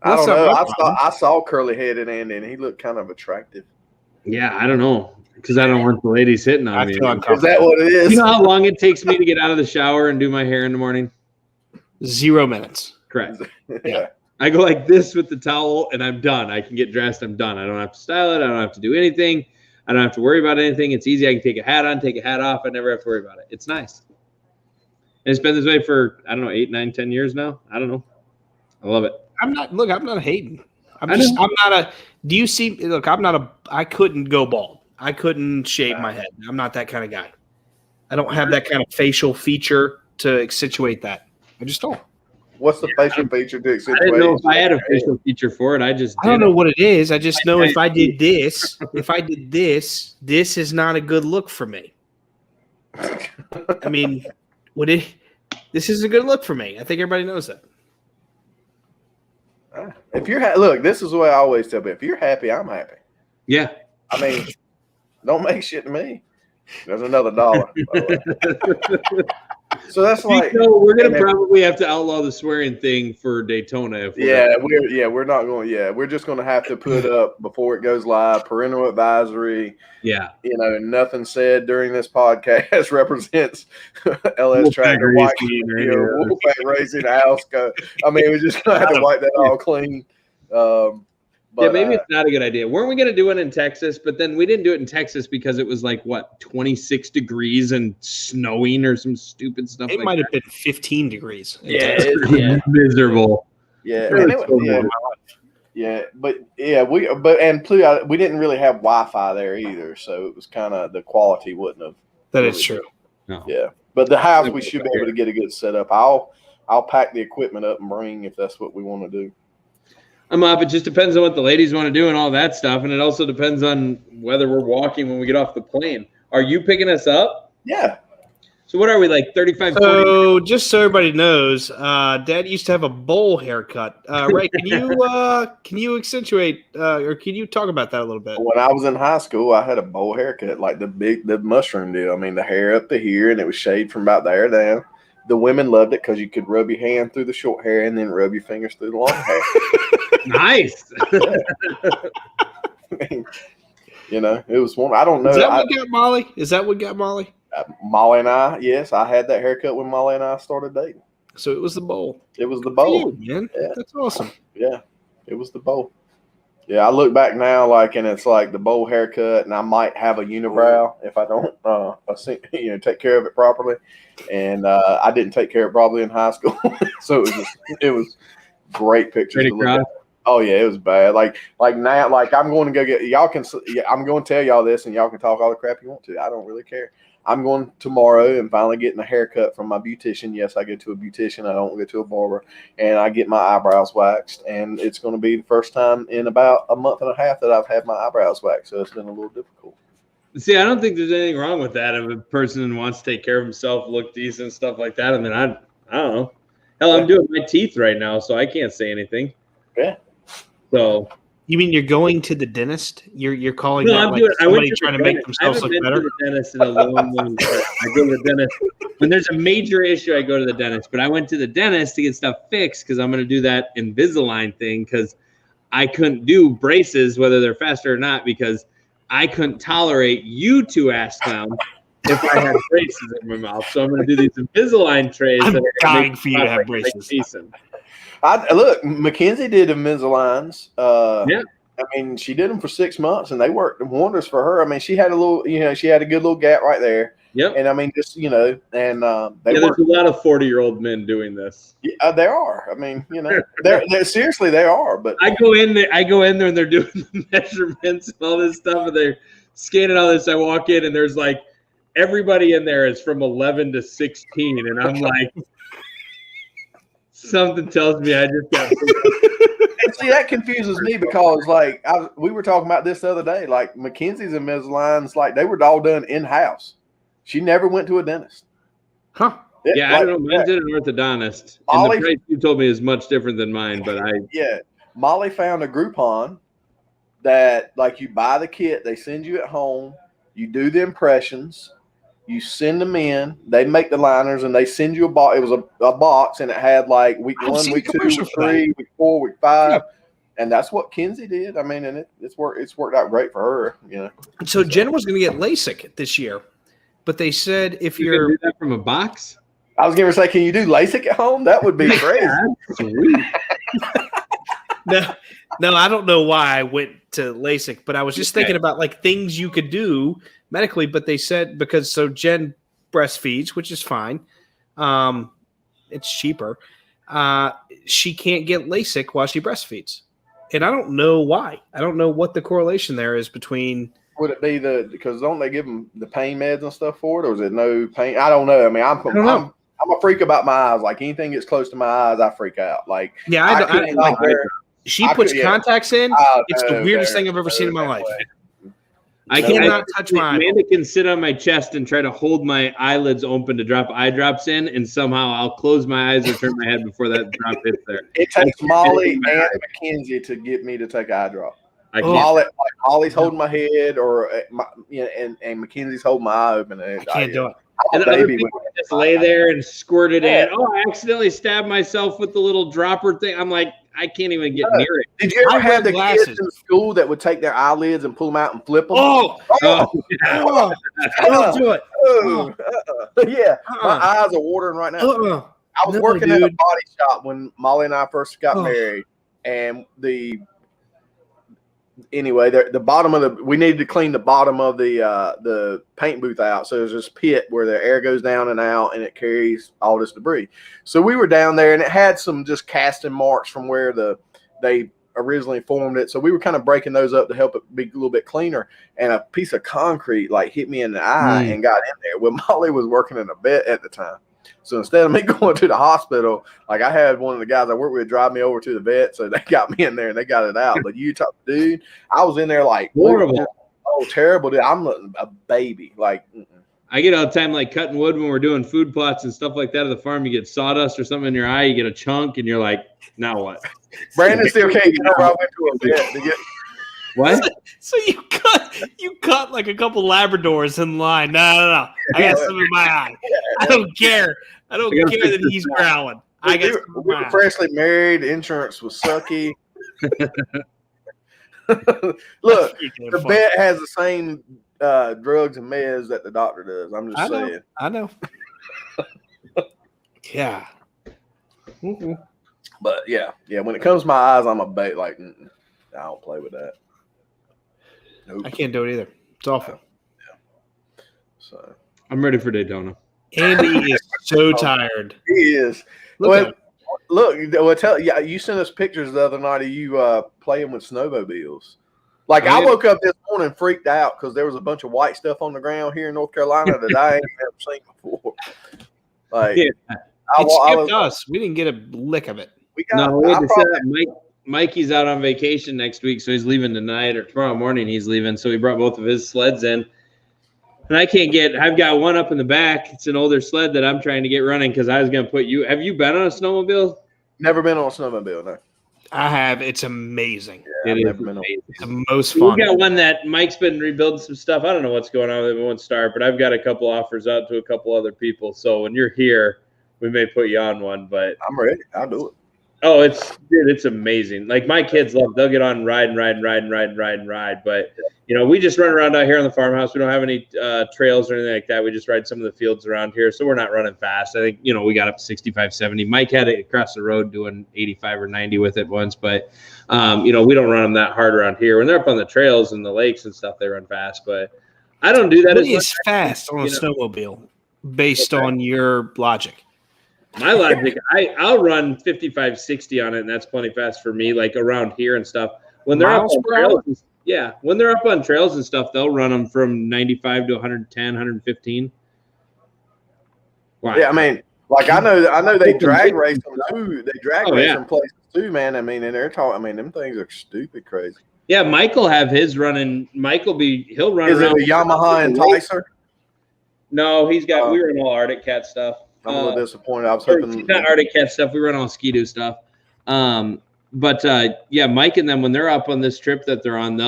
I don't That's know. not my problem. I saw curly headed Andy, and he looked kind of attractive. Yeah, I don't know because I don't want the ladies hitting on I me. feel Is uncomfortable. that what it is? You know how long it takes me to get out of the shower and do my hair in the morning? 0 minutes. Correct. Yeah. I go like this with the towel and I'm done. I can get dressed. I'm done. I don't have to style it. I don't have to do anything. I don't have to worry about anything. It's easy. I can take a hat on, take a hat off. I never have to worry about it. It's nice. And it's been this way for, I don't know, 8, 9, 10 years now. I don't know. I love it. I'm not hating. I'm I just. know. I'm not a. Do you see? Look, I'm not a. I couldn't go bald. I couldn't shave my head. I'm not that kind of guy. I don't have that kind of facial feature to accentuate that. I just don't. What's the facial feature to I didn't know if I had a accentuate? facial feature for it. I just I don't did know it. what it is. I just know if I did this, this is not a good look for me. I mean, would it? This is a good look for me. I think everybody knows that. If you're look, this is the way I always tell people. If you're happy, I'm happy. Yeah. I mean, don't make shit to me. There's another $1. by the way. So that's like, So we're gonna and then- probably have to outlaw the swearing thing for Daytona. If we're we're not going. Yeah, we're just going to have to put up before it goes live. Parental advisory. yeah. You know, nothing said during this podcast represents LS Wolfpack Tracker, White, Racing or any of those. Wolfpack Racing, Alsco. I mean, we're just going to have to wipe that all clean. But, Yeah, maybe it's not a good idea. Weren't we going to do it in Texas? But then we didn't do it in Texas because it was like, what, 26 degrees and snowing or some stupid stuff It like might that. have been 15 degrees. yeah, Miserable. yeah, Really and it was- so yeah, bad. and plus, we didn't really have Wi-Fi there either, so it was kind of the quality wouldn't have. That is true. No. Yeah, but the house we should be able to get a good setup. I'll pack the equipment up and bring if that's what we want to do. I'm up. It just depends on what the ladies want to do and all that stuff. And it also depends on whether we're walking when we get off the plane. Are you picking us up? Yeah, So what are we, like 35, 40? So, just so everybody knows, Dad used to have a bowl haircut. Ray, can you accentuate or can you talk about that a little bit? when I was in high school, I had a bowl haircut, like the mushroom deal. I mean, the hair up to here, and it was shaved from about there down. The women loved it because you could rub your hand through the short hair and then rub your fingers through the long hair. Nice. You know, it was one. I don't know. Is that what got Molly? Is that what got Molly? Molly and I, yes, I had that haircut when Molly and I started dating. So it was the bowl. It was the Good bowl. for you, man. Yeah. That's awesome. Yeah, it was the bowl. Yeah, I look back now, like, and it's like the bowl haircut, and I might have a unibrow if I don't, take care of it properly. And I didn't take care of it properly in high school, so it was great pictures. Ready to to look cry? at. Oh yeah, it was bad. Like now, like I'm going to go get y'all can. Yeah, I'm going to tell y'all this, and y'all can talk all the crap you want to. I don't really care. I'm going tomorrow and finally getting a haircut from my beautician. Yes, I go to a beautician. I don't go to a barber, and I get my eyebrows waxed. And it's going to be the first time in about a month and a half that I've had my eyebrows waxed. So it's been a little difficult. See, I don't think there's anything wrong with that. If a person wants to take care of himself, look decent, stuff like that. I mean, I don't know. Hell, I'm doing my teeth right now, so I can't say anything. Yeah. So You mean you're going to the dentist? You're calling no, that I'm like doing. I went somebody to trying the to make dentist. I themselves haven't look been better? to the dentist in a long time. I go to the dentist when there's a major issue. I go to the dentist, but I went to the dentist to get stuff fixed because I'm going to do that Invisalign thing because I couldn't do braces whether they're faster or not because I couldn't tolerate you two ass clowns if I had braces in my mouth. So I'm going to do these Invisalign trays. I'm that are gonna dying make for you me to have like braces. Jason. Look, Mackenzie did Invisaligns. Yeah. I mean, she did them for 6 months, and they worked wonders for her. I mean, she had a little, she had a good little gap right there. Yep. And I mean, just and they There's work. a lot of 40-year-old men doing this. Yeah, there are. I mean, they're seriously they are. But I go in there and they're doing the measurements and all this stuff, and they're scanning all this. I walk in and there's like everybody in there is from 11 to 16, and I'm like, something tells me I just got. And see, that confuses me because like we were talking about this the other day. Like Mackenzie's Invisaligns, like they were all done in house. She never went to a dentist. Huh? Yeah, I don't know. Mine's at an orthodontist. And Molly- the price you told me is much different than mine, but Molly found a Groupon that like you buy the kit, they send you at home, you do the impressions, you send them in, they make the liners, and they send you a box. It was a box, and it had like week I've 1, seen week 2, commercials week for that. 3, week 4, week 5. And that's what Kenzie did. I mean, and it's worked out great for her, So Jen was going to get LASIK this year, but they said if you you're can do that from a box. I was going to say, can you do LASIK at home? That would be crazy. Sweet. no, I don't know why I went to LASIK, but I was just thinking about like things you could do medically. But they said so Jen breastfeeds, which is fine. It's cheaper. She can't get LASIK while she breastfeeds, and I don't know why. I don't know what the correlation there is between. Would it be because don't they give them the pain meds and stuff for it, or is it no pain? I don't know. I mean, I'm a freak about my eyes. Like anything gets close to my eyes, I freak out. Like She puts contacts in. It's the weirdest thing I've ever seen in my life. I cannot touch my Amanda can sit on my chest and try to hold my eyelids open to drop eye drops in, and somehow I'll close my eyes or turn my head before that drop hits there. It takes Molly and Mackenzie to get me to take an eye drop. I can't. Molly's holding my head, or and Mackenzie's holding my eye open. And I can't do it. And other people just lay there and squirt it in. Oh, I accidentally stabbed myself with the little dropper thing. I'm like, I can't even get near it. Did you ever I wear have the glasses. kids in school that would take their eyelids and pull them out and flip them? Oh, don't do it. Yeah, my eyes are watering right now. I was working at a body shop when Molly and I first got married, and the bottom of we needed to clean the bottom of the paint booth out. So there's this pit where the air goes down and out, and it carries all this debris. So we were down there, and it had some just casting marks from where they originally formed it. So we were kind of breaking those up to help it be a little bit cleaner. And a piece of concrete like hit me in the eye and got in there. Well, Molly was working in a vet at the time. So instead of me going to the hospital, like I had one of the guys I work with drive me over to the vet. So they got me in there and they got it out. But dude, I was in there like horrible. Oh, terrible, dude. I'm a baby. Like, I get all the time like cutting wood when we're doing food plots and stuff like that at the farm. You get sawdust or something in your eye, you get a chunk, and you're like, now what? Brandon still can't get over. I went to a vet to get. What? So you cut like a couple Labradors in line. No. I got some in my eye. I don't care. I don't care that he's growling. We were freshly married. Insurance was sucky. Look, the vet has the same drugs and meds that the doctor does. I'm just saying. I know. Yeah. Mm-hmm. But yeah. When it comes to my eyes, I'm a bait. Like, I don't play with that. Nope. I can't do it either. It's awful. Yeah. So I'm ready for Daytona. Andy is so tired. He is. Look, you sent us pictures the other night of you playing with snowmobiles. Like, I woke up this morning freaked out because there was a bunch of white stuff on the ground here in North Carolina that I ain't never seen before. Like, It skipped us. We didn't get a lick of it. We had to set up Mikey's out on vacation next week, so he's leaving tonight or tomorrow morning. He's leaving, so he brought both of his sleds in. And I've got one up in the back. It's an older sled that I'm trying to get running because I was going to put you. Have you been on a snowmobile? Never been on a snowmobile, no. I have. It's amazing. Yeah, It's the most fun. We got one that Mike's been rebuilding some stuff. I don't know what's going on with it. It won't start, but I've got a couple offers out to a couple other people. So when you're here, we may put you on one. But I'm ready. I'll do it. Oh, it's amazing. Like my kids love. They'll get on ride. But we just run around out here on the farmhouse. We don't have any trails or anything like that. We just ride some of the fields around here, so we're not running fast. I think we got up to 65, 70. Mike had it across the road doing 85 or 90 with it once, but we don't run them that hard around here. When they're up on the trails and the lakes and stuff, they run fast. But I don't do that. What is fast on a snowmobile, based on your logic? My logic, I'll run 55, 60 on it, and that's plenty fast for me, like around here and stuff. When they're up on trails, when they're up on trails and stuff, they'll run them from 95 to 110, 115. Wow. Yeah, I mean, like I know they drag race them too. They drag race them places too, man. I mean, and they're talking. I mean, them things are stupid crazy. Yeah, Mike will have his running. He'll run. Is it a Yamaha Enticer? No, he's got. We run all Arctic Cat stuff. I'm a little disappointed. I was hoping not Arctic Cat stuff. We run all Ski-Doo stuff. But Mike and them, when they're up on this trip that they're on,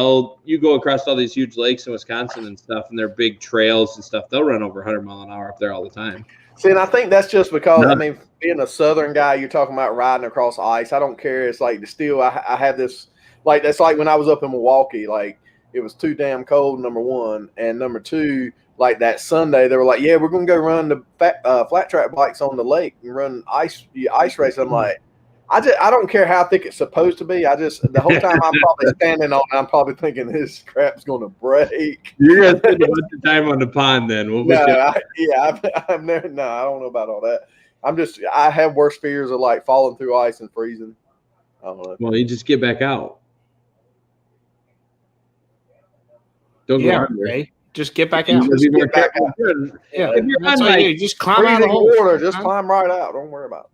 you go across all these huge lakes in Wisconsin and stuff, and they're big trails and stuff. They'll run over 100 mile an hour up there all the time. See, and I think that's just because, I mean, being a Southern guy, you're talking about riding across ice. I don't care. It's like I have this, like, that's like when I was up in Milwaukee, like, it was too damn cold, number one. And number two, like that Sunday, they were like, yeah, we're going to go run the flat track bikes on the lake and run ice race. I'm like, I don't care how thick it's supposed to be. The whole time I'm probably standing on it, I'm probably thinking this crap's going to break. You're going to spend a bunch of time on the pond then. I don't know about all that. I have worse fears of like falling through ice and freezing. I don't know. Well, you just get back out. Don't go under. Right? Just get back out. Just get back out. Yeah. If you're That's what you do. Just climb out of the water. Just climb right out. Don't worry about it.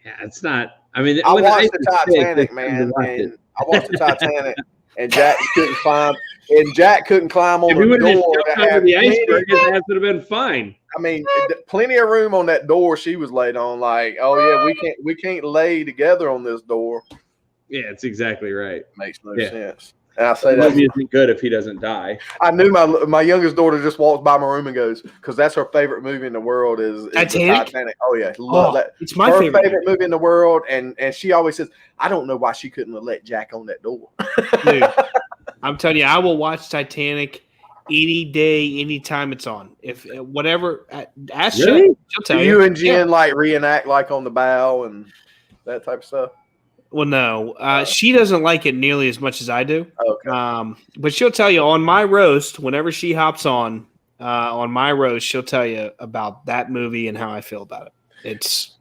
Yeah, it's not. I mean, I watched the Titanic, man. And I watched the Titanic, and Jack couldn't climb. And Jack couldn't climb on the door. Over the iceberg, his ass would have been fine. I mean, plenty of room on that door she was laid on. Like, oh yeah, we can't lay together on this door. Yeah, it's exactly right. Makes no sense. And I say that movie isn't good if he doesn't die. I knew my youngest daughter just walks by my room and goes, because that's her favorite movie in the world is Titanic. Oh yeah, love that. It's my favorite movie in the world, and she always says, I don't know why she couldn't have let Jack on that door. Dude, I'm telling you, I will watch Titanic any day, anytime it's on. If whatever, ask really? she'll tell you. And Jen like reenact like on the bow and that type of stuff. Well, no, she doesn't like it nearly as much as I do. Okay. But she'll tell you on my roast, whenever she hops on my roast, she'll tell you about that movie and how I feel about it. It's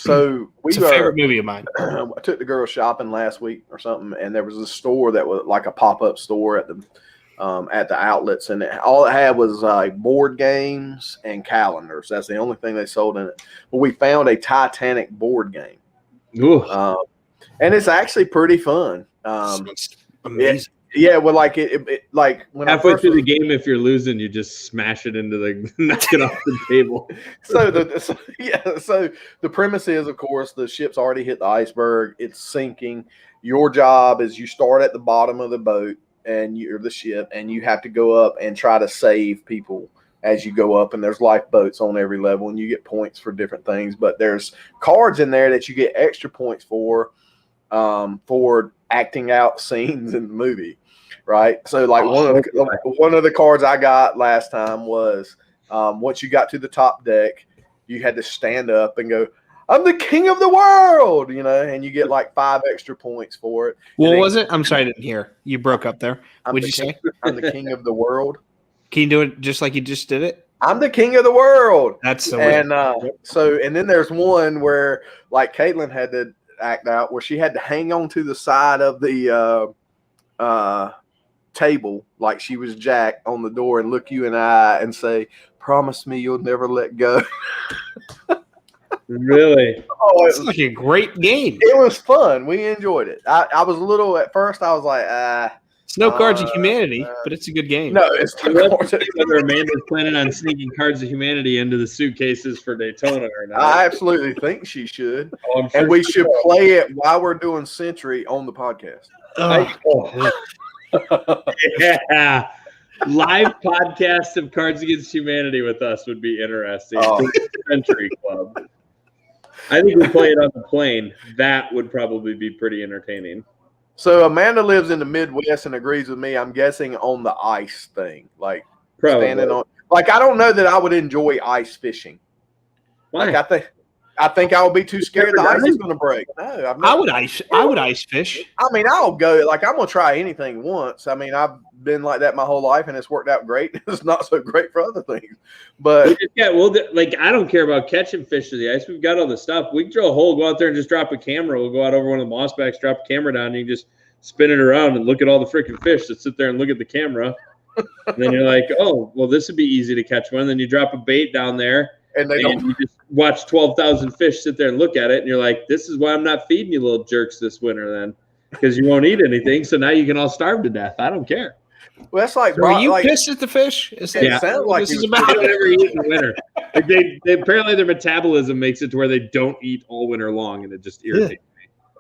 a favorite movie of mine. I took the girls shopping last week or something, and there was a store that was like a pop-up store at the outlets, and all it had was board games and calendars. That's the only thing they sold in it. But we found a Titanic board game. Ooh. And it's actually pretty fun. Amazing. Well, like it like when halfway through the game, if you're losing, you just smash it into knock it off the table. So the premise is, of course, the ship's already hit the iceberg. It's sinking. Your job is you start at the bottom of the boat and you're the ship, and you have to go up and try to save people as you go up, and there's lifeboats on every level, and you get points for different things. But there's cards in there that you get extra points for acting out scenes in the movie, right? So like one of the cards I got last time was once you got to the top deck, you had to stand up and go, I'm the king of the world, and you get like 5 extra points for it. What was it? I'm sorry, I didn't hear. You broke up there. What'd you say? I'm the king of the world. Can you do it just like you just did it? I'm the king of the world. That's the way. And and then there's one where like Caitlin had to act out where she had to hang on to the side of the table like she was Jack on the door and look you in the eye and say, promise me you'll never let go. Really? Oh, it's like a great game. It was fun. We enjoyed it. I was a little at first. I was like, it's no Cards of Humanity, but it's a good game. No, it's whether Amanda's planning on sneaking Cards of Humanity into the suitcases for Daytona or not. I absolutely think she should. Oh, I'm sure and we should play it while we're doing Century on the podcast. Yeah. Live podcast of Cards Against Humanity with us would be interesting. Century Club. I think we play it on the plane. That would probably be pretty entertaining. So Amanda lives in the Midwest and agrees with me. I'm guessing on the ice thing, like Probably. standing on. Like I don't know that I would enjoy ice fishing. Why? Like I think I would be too scared the ice is going to break. No, I would ice fish. I mean, I'll go. Like I'm gonna try anything once. I mean, I've been like that my whole life, and it's worked out great. It's not so great for other things, but Yeah, well, like I don't care about catching fish to the ice. We've got all the stuff. We can drill a hole, go out there, and just drop a camera. We'll go out over one of the moss backs, drop a camera down, and you can just spin it around and look at all the freaking fish that sit there and look at the camera. And then you're like, oh, well, this would be easy to catch one. And then you drop a bait down there. and they And don't. you just watch 12,000 fish sit there and look at it, and you're like, this is why I'm not feeding you little jerks this winter then, because you won't eat anything. So now you can all starve to death. I don't care. Well, that's like, Are you like pissed at the fish? Is that it sounds like this he is was about? They don't ever eat in the winter. Like they apparently their metabolism makes it to where they don't eat all winter long, and it just irritates.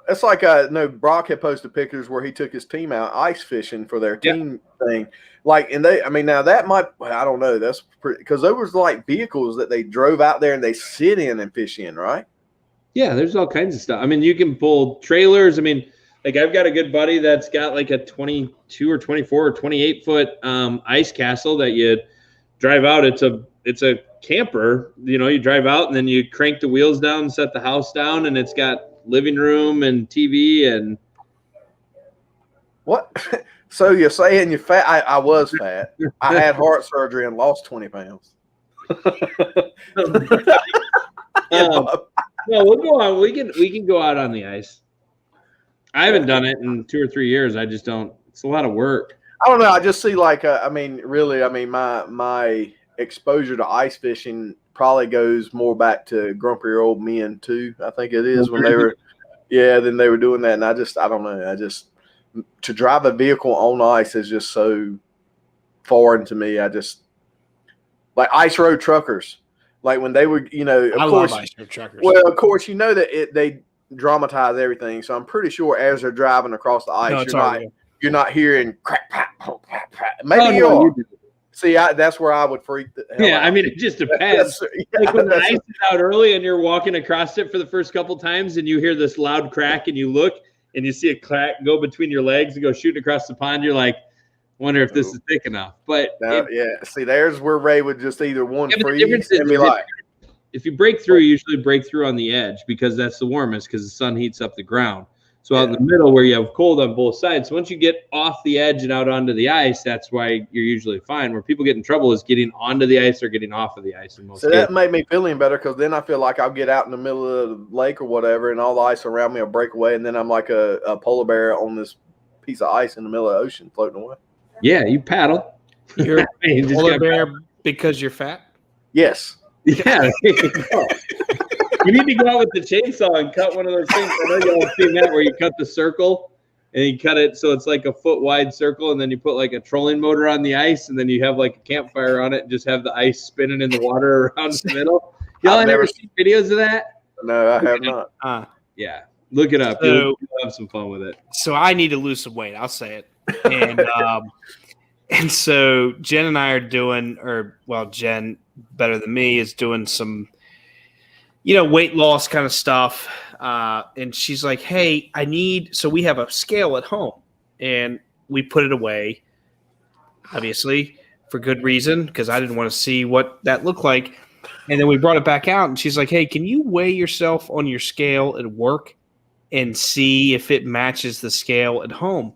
It's like no. Brock had posted pictures where he took his team out ice fishing for their team thing. Like, and they, I mean, now that might, I don't know. That's because there was like vehicles that they drove out there and they sit in and fish in, right? Yeah, there's all kinds of stuff. I mean, you can pull trailers. I mean, like I've got a good buddy that's got like a 22 or 24 or 28 foot ice castle that you drive out. It's a camper. You know, you drive out and then you crank the wheels down, set the house down, and it's got living room and TV and. What? So you're saying you're fat? I was fat. I had heart surgery and lost 20 pounds. No, we'll go on. We can go out on the ice. I haven't done it in 2 or 3 years. I just don't. It's a lot of work. I don't know. I just see like, I mean, really, I mean, my exposure to ice fishing probably goes more back to grumpy old men too. I think it is when they were, then they were doing that. And I don't know. To drive a vehicle on ice is just so foreign to me. I just like ice road truckers. Like when they were, you know, of course, love ice road truckers. well, of course, you know that they dramatize everything. So I'm pretty sure as they're driving across the ice, No, it's all real. you're not hearing crack, pat, pat, pat, pat. Maybe you are. See, that's where I would freak the hell Yeah, out. I mean, it just depends. Like when the that's- ice is out early and you're walking across it for the first couple times and you hear this loud crack and you look and you see a crack go between your legs and go shooting across the pond, you're like, wonder if this is thick enough. But see, there's where Ray would just either one Yeah, but the freeze difference is and be like, if you break through, you usually break through on the edge because that's the warmest because the sun heats up the ground. So out in the middle where you have cold on both sides. So once you get off the edge and out onto the ice, that's why you're usually fine. Where people get in trouble is getting onto the ice or getting off of the ice. In most so cases. that made me feeling better because then I feel like I'll get out in the middle of the lake or whatever and all the ice around me will break away and then I'm like a polar bear on this piece of ice in the middle of the ocean floating away. Yeah, you paddle. You're You just polar gotta bear because you're fat. Yes. Yeah. You need to go out with the chainsaw and cut one of those things. I know y'all have seen that where you cut the circle and you cut it so it's like a foot wide circle and then you put like a trolling motor on the ice and then you have like a campfire on it and just have the ice spinning in the water around the middle. Y'all I've never never seen videos of that? No, I have not. Yeah. Look it up. So- You'll have some fun with it. So I need to lose some weight. I'll say it. And and so Jen and I are doing, Jen better than me is doing some, weight loss kind of stuff. And she's like, hey, so we have a scale at home and we put it away, obviously for good reason, because I didn't want to see what that looked like. And then we brought it back out and she's like, hey, can you weigh yourself on your scale at work and see if it matches the scale at home?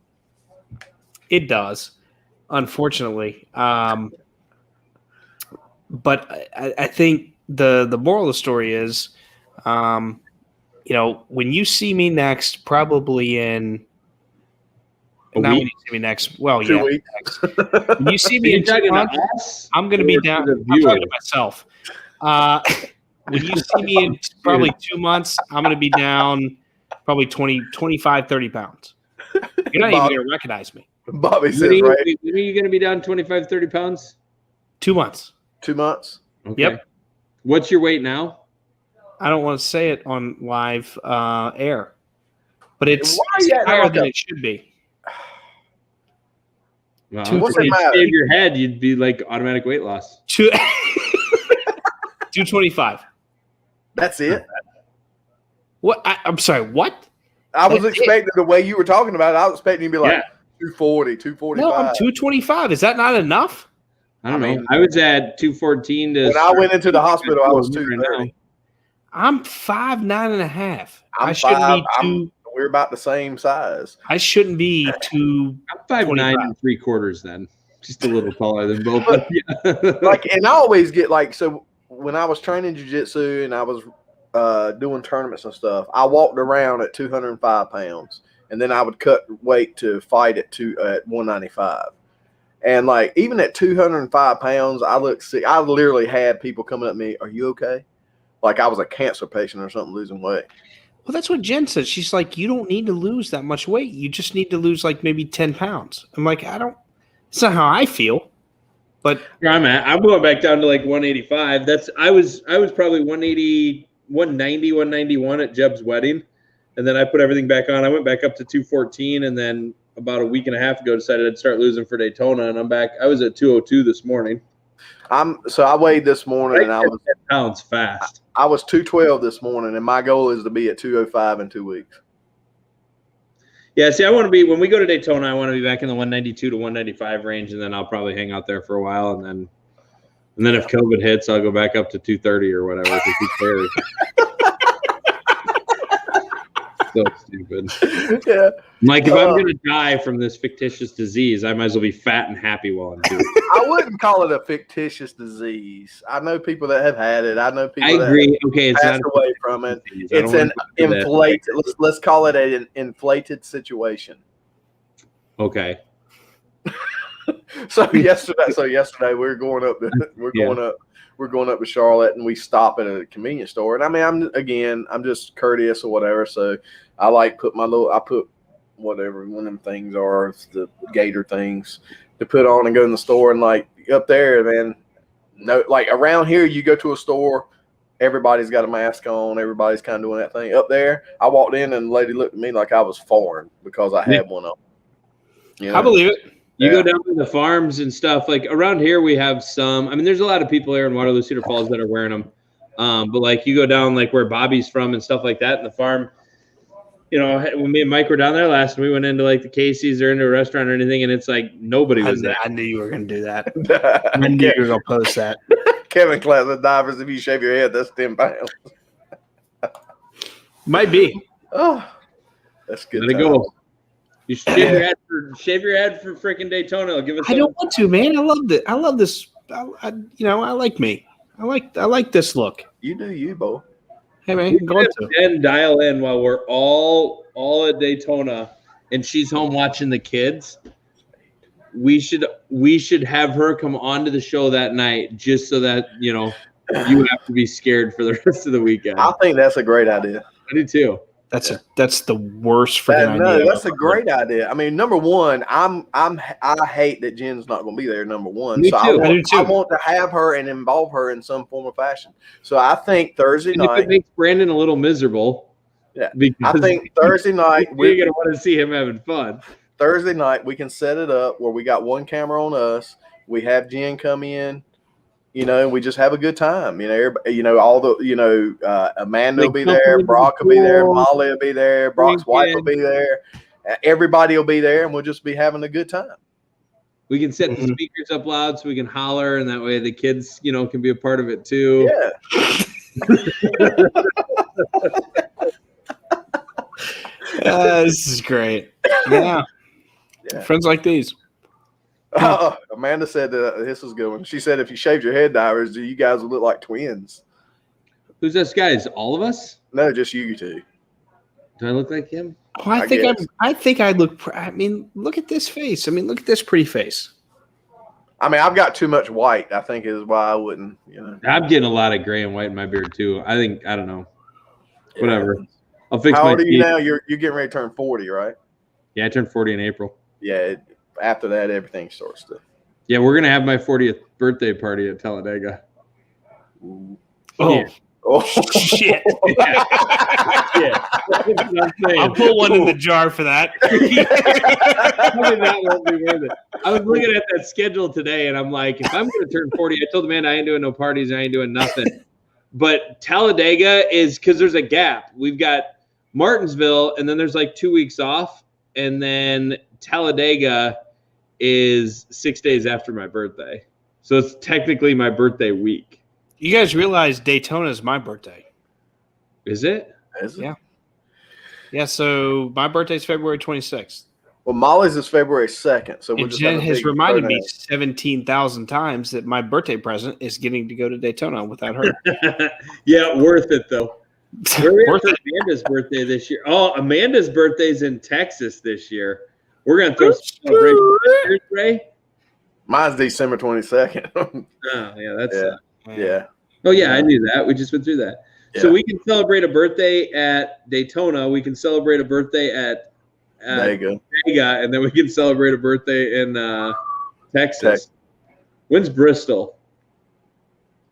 It does, unfortunately. But I think the moral of the story is, when you see me next, probably in A not week? when you see me next. Well, 2 yeah. weeks. When you see me Are in you talking 2 to months, us I'm going to be or down. to I'm the talking viewers? to myself. When you see me in probably 2 months, I'm going to be down probably 20, 25, 30 pounds. You're not even going to recognize me. Bobby When says, are right? you going to be down 25, 30 pounds? 2 months. 2 months. Okay. Yep. What's your weight now? I don't want to say it on live air, but it's, Why it's you acting higher like than a- it should be. Well, What's if it you matter? shave your head, you'd be like automatic weight loss. 225. That's it. What? I'm sorry. What? I was That's expecting the way you were talking about it. I was expecting you to be like Yeah. 240, 245. No, I'm 225. Is that not enough? I don't I know. mean- I was at 214 to. When I went into the hospital, I was Right 230. I'm 5'9.5". I'm I shouldn't five. be two. We're about the same size. I shouldn't be two. I'm 5'9" 3/4 then. Just a little taller than both. But yeah. Like, and I always get like, so when I was training jiu-jitsu and I was doing tournaments and stuff, I walked around at 205 pounds, and then I would cut weight to fight at 195. And like, even at 205 pounds, I look sick. I literally had people coming up to me, "Are you okay?" Like I was a cancer patient or something, losing weight. Well, that's what Jen said. She's like, you don't need to lose that much weight. You just need to lose like maybe 10 pounds. I'm like, it's not how I feel. But Where I'm at, I'm going back down to like 185. I was probably 180, 190, 191 at Jeb's wedding, and then I put everything back on. I went back up to 214, and then about a week and a half ago decided I'd start losing for Daytona, and I'm back. I was at 202 this morning. So I weighed this morning, and I 10 pounds fast. was 212 this morning, and my goal is to be at 205 in 2 weeks. Yeah, see, I want to be when we go to Daytona. I want to be back in the 192 to 195 range, and then I'll probably hang out there for a while, and then if COVID hits, I'll go back up to 230 or whatever. Who cares? So stupid. Yeah. Mike, if I'm gonna die from this fictitious disease, I might as well be fat and happy while I'm doing it. I wouldn't call it a fictitious disease. I know people that have had it. I know people I that agree. Okay, have it's passed not away from it. a disease. I It's don't an wanna do that. inflated. Let's call it an inflated situation. Okay. So yesterday we're going up. We're going up to Charlotte, and we stop at a convenience store. And I mean, I'm just courteous or whatever. So I like put whatever one of them things are, it's the gator things to put on and go in the store. And like up there, man, no, like around here, you go to a store, everybody's got a mask on, everybody's kind of doing that thing. Up there, I walked in and the lady looked at me like I was foreign because I had one on. You know? I believe it. You Yeah. go down to the farms and stuff. Like around here, we have some. I mean, there's a lot of people here in Waterloo, Cedar Falls that are wearing them. But like you go down like where Bobby's from and stuff like that in the farm. You know, when me and Mike were down there last, we went into like the Casey's or into a restaurant or anything, and it's like nobody was there. I knew you were going to do that. I knew you were going to post that. Kevin Class with divers. If you shave your head, that's 10 pounds. Might be. Oh, that's good. Let it times. go. You should shave your head for freaking Daytona. It'll give us. I don't want to, man. I love this. I like me. I like this look. You do you, boy. Hey, man, I'm going to. Jen dial in while we're all at Daytona, and she's home watching the kids. We should have her come onto the show that night, just so that you have to be scared for the rest of the weekend. I think that's a great idea. I do too. That's the worst freaking idea. No, that's a great idea. I mean, number one, I hate that Jen's not going to be there. Number one, Me so too. I do too. I want to have her and involve her in some form or fashion. So I think Thursday And if it night. makes Brandon a little miserable, Yeah, because I think Thursday night we're gonna want to see him having fun. Thursday night we can set it up where we got one camera on us. We have Jen come in. We just have a good time. Everybody, all the, Amanda will be there, Brock will be there, Molly will be there, Brock's wife will be there. Everybody will be there, and we'll just be having a good time. We can set the speakers up loud so we can holler, and that way the kids, can be a part of it too. Yeah. This is great. Yeah. Friends like these. Amanda said that this is good one. She said if you shaved your head, divers, you guys would look like twins. Who's this guys? All of us? No, just you two. Do I look like him? Oh, I think I look. I mean, look at this face. I mean, look at this pretty face. I mean, I've got too much white, I think is why I wouldn't, I'm getting a lot of gray and white in my beard too. I don't know. Whatever. I'll fix How my old are you teeth. now? You're getting ready to turn 40, right? Yeah, I turned 40 in April. Yeah. After that, everything starts to. Yeah, we're gonna have my 40th birthday party at Talladega. Oh, Yeah. Oh, shit. Yeah, that's what I'm saying. I'll put one in the jar for that. Probably that won't be worth it. I was looking at that schedule today, and I'm like, if I'm going to turn 40, I told Amanda I ain't doing no parties, I ain't doing nothing. But Talladega is because there's a gap. We've got Martinsville, and then there's like 2 weeks off, and then Talladega is 6 days after my birthday. So it's technically my birthday week. You guys realize Daytona is my birthday? Is it? Is it? Yeah. Yeah, so my birthday's February 26th. Well, Molly's is February 2nd. So we'll And just have Jen a has big reminded me turnout. 17,000 times that my birthday present is getting to go to Daytona without her. Yeah, worth it though. Where are we at Worth for it. Amanda's birthday this year? Oh, Amanda's birthday's in Texas this year. We're gonna throw some celebration. Ray? Mine's December 22nd. Oh, yeah, that's Yeah. Yeah. Oh yeah, I knew that. We just went through that. So Yeah. we can celebrate a birthday at Daytona. We can celebrate a birthday at There you go. Vega, and then we can celebrate a birthday in Texas. Texas. When's Bristol?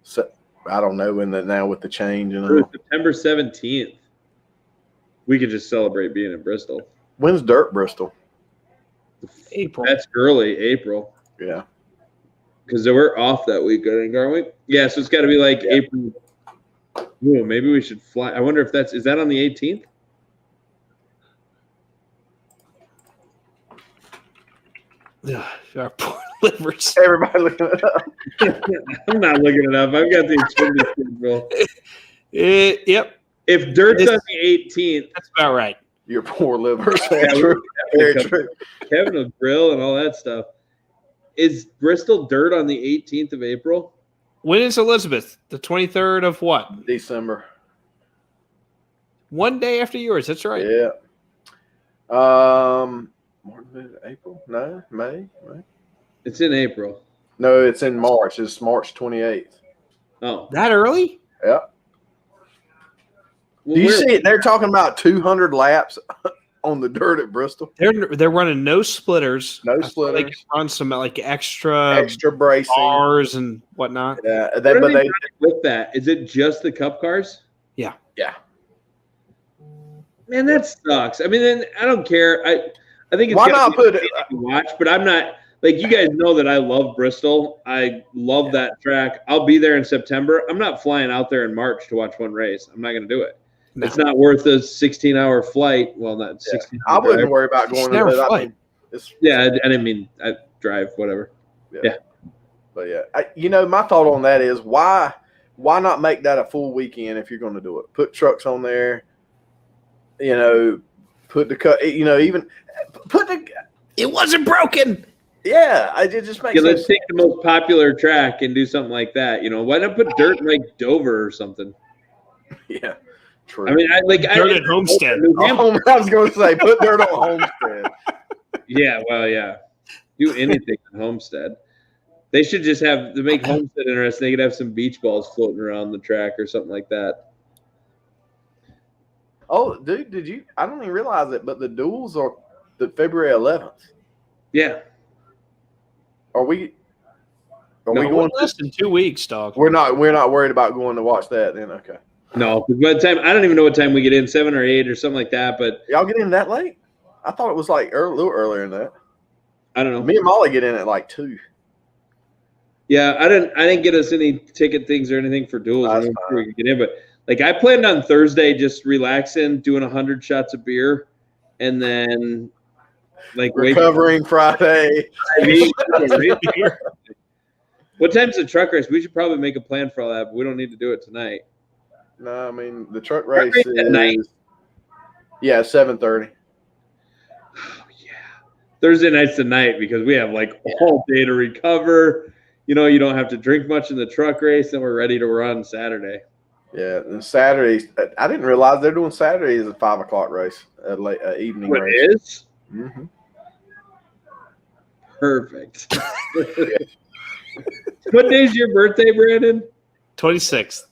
So, I don't know when that now with the change and It was all. September 17th. We could just celebrate being in Bristol. When's Dirt Bristol? April. That's early April Yeah. because we're off that week, I think, aren't we? Yeah, so it's got to be like Yeah. April. Ooh, maybe we should fly. I wonder if is that on the 18th? Ugh, our poor livers. Everybody looking it up. I'm not looking it up. I've got the Xfinity schedule. Yep, If Dirt's It's- on the 18th, that's about right. Your poor livers. Yeah, Very true. Very Kevin true. Kevin will grill and all that stuff. Is Bristol Dirt on the 18th of April? When is Elizabeth? The 23rd of what? December. One day after yours. That's right. Yeah. April? No, May. It's in April. No, it's in March. It's March 28th. Oh, That early? Yeah. well, Do you where- see it? They're talking about 200 laps on the dirt at Bristol. They're running no splitters. No I feel They splitters. can run some like extra Extra bracing. bars and whatnot. Yeah, what they, are but they they doing with that? Is it just the Cup cars? yeah. Man, that sucks. I mean, then I don't care. I think it's Why gotta not be put it? entertaining to watch, but I'm not like you guys know that I love Bristol. I love that track. I'll be there in September. I'm not flying out there in March to watch one race. I'm not going to do it. No. It's not worth a 16-hour flight. Well, not 16. I wouldn't worry about going to Never that. flight. It's, Yeah, I didn't mean I drive whatever. but yeah, my thought on that is why not make that a full weekend if you're going to do it? Put trucks on there. Put the cut. Even put the. It wasn't broken. Yeah, it just makes Yeah, let's sense. take the most popular track and do something like that. Why not put dirt in like Dover or something? Yeah, true. I mean, Dirt at Homestead. New Hampshire. I was going to say put dirt on Homestead. Yeah, well, yeah. Do anything in Homestead. They should just to make Homestead interesting. They could have some beach balls floating around the track or something like that. Oh, dude, did you? I don't even realize it, but the duels are the February 11th. Yeah. Are we? Are No, we going? less than 2 weeks, dog. We're not worried about going to watch that then. Okay, No, 'cause by the time I don't even know what time we get in, 7 or 8 or something like that. But y'all get in that late? I thought it was like a little earlier than that. I don't know. Me and Molly get in at like 2. Yeah, I didn't get us any ticket things or anything for duels. That's I don't know if we could get in, but like I planned on Thursday just relaxing, doing 100 shots of beer, and then like Recovering Friday. What time's the truck race? We should probably make a plan for all that, but we don't need to do it tonight. No, I mean the truck race race is at night. Yeah, 7:30. Oh yeah, Thursday night's the night because we have like all day to recover. You don't have to drink much in the truck race, and we're ready to run Saturday. Yeah, and Saturdays. I didn't realize they're doing Saturday as a 5 o'clock race, a late evening What race. it is? Mm-hmm. Perfect. What day's your birthday, Brandon? 26th.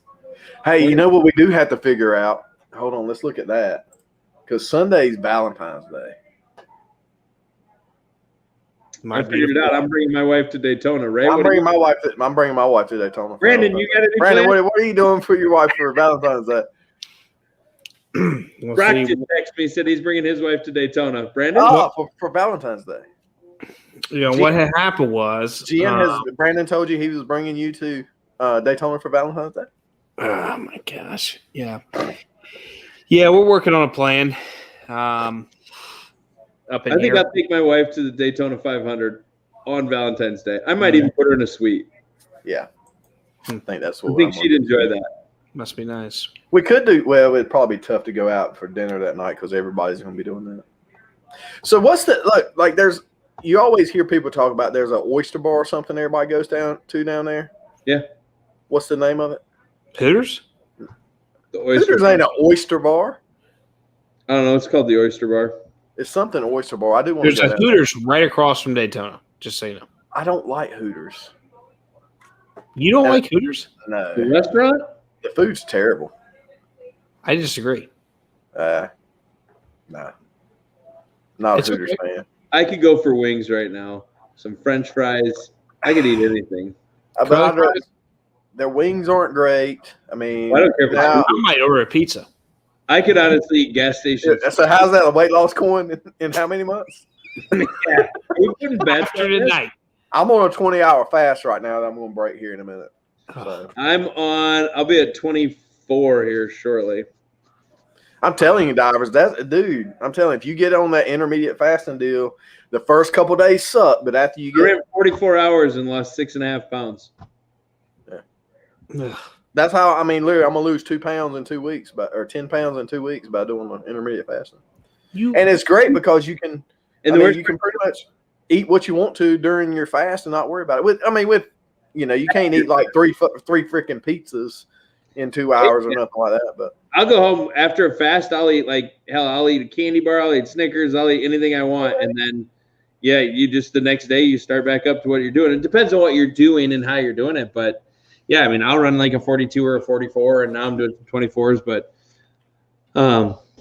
Hey, you know what we do have to figure out? Hold on, let's look at that. Because Sunday's Valentine's Day. My I figured it out. I'm bringing my wife to Daytona. Ray, I'm bringing my wife to Daytona. for Brandon, Valentine's you got any Day. Brandon, plans? what are you doing for your wife for Valentine's Day? We'll Brock see. just texted me, said he's bringing his wife to Daytona. Brandon? Oh, for Valentine's Day. What had happened was Brandon told you he was bringing you to Daytona for Valentine's Day? Oh my gosh. Yeah. Yeah, we're working on a plan. Up in I think here. I'll take my wife to the Daytona 500 on Valentine's Day. I might even put her in a suite. Yeah. I think that's I what think I'm she'd enjoy that. Must be nice. We could do well. It'd probably be tough to go out for dinner that night because everybody's going to be doing that. So what's the look like? There's you always hear people talk about there's an oyster bar or something everybody goes down there. Yeah. What's the name of it? Hooters? The oyster. Hooters ain't an oyster bar. I don't know. It's called the Oyster Bar. It's something oyster bar. I do want There's to a go down Hooters right across from Daytona. Just so you know. there. I don't like Hooters. You don't like Hooters? No, The restaurant? the food's terrible. I disagree. Nah. Not It's a Hooters okay. fan. I could go for wings right now. Some French fries. I could eat anything. But Curly I'd rather- fries? their wings aren't great. I mean, I don't care if it's now, I might order a pizza. I could honestly eat gas stations. so how's that a weight loss coin in how many months? Are we putting bets After on this? tonight. I'm on a 20-hour fast right now that I'm going to break here in a minute. So I'll be at 24 here shortly. I'm telling you, divers, dude. I'm telling you, if you get on that intermediate fasting deal, the first couple days suck, but after you You get, ran 44 hours and lost 6.5 pounds. Ugh. that's how. I mean, literally, I'm gonna lose 2 pounds in 2 weeks, or 10 pounds in 2 weeks by doing the intermediate fasting. You And it's great because you can. And I the mean, worst you can pretty much eat what you want to during your fast and not worry about it. With you can't eat like three freaking pizzas in 2 hours or nothing like that. But I'll go home after a fast. I'll eat I'll eat a candy bar. I'll eat Snickers. I'll eat anything I want. And then, you just the next day you start back up to what you're doing. It depends on what you're doing and how you're doing it. But yeah, I mean, I'll run like a 42 or a 44, and now I'm doing 24s. But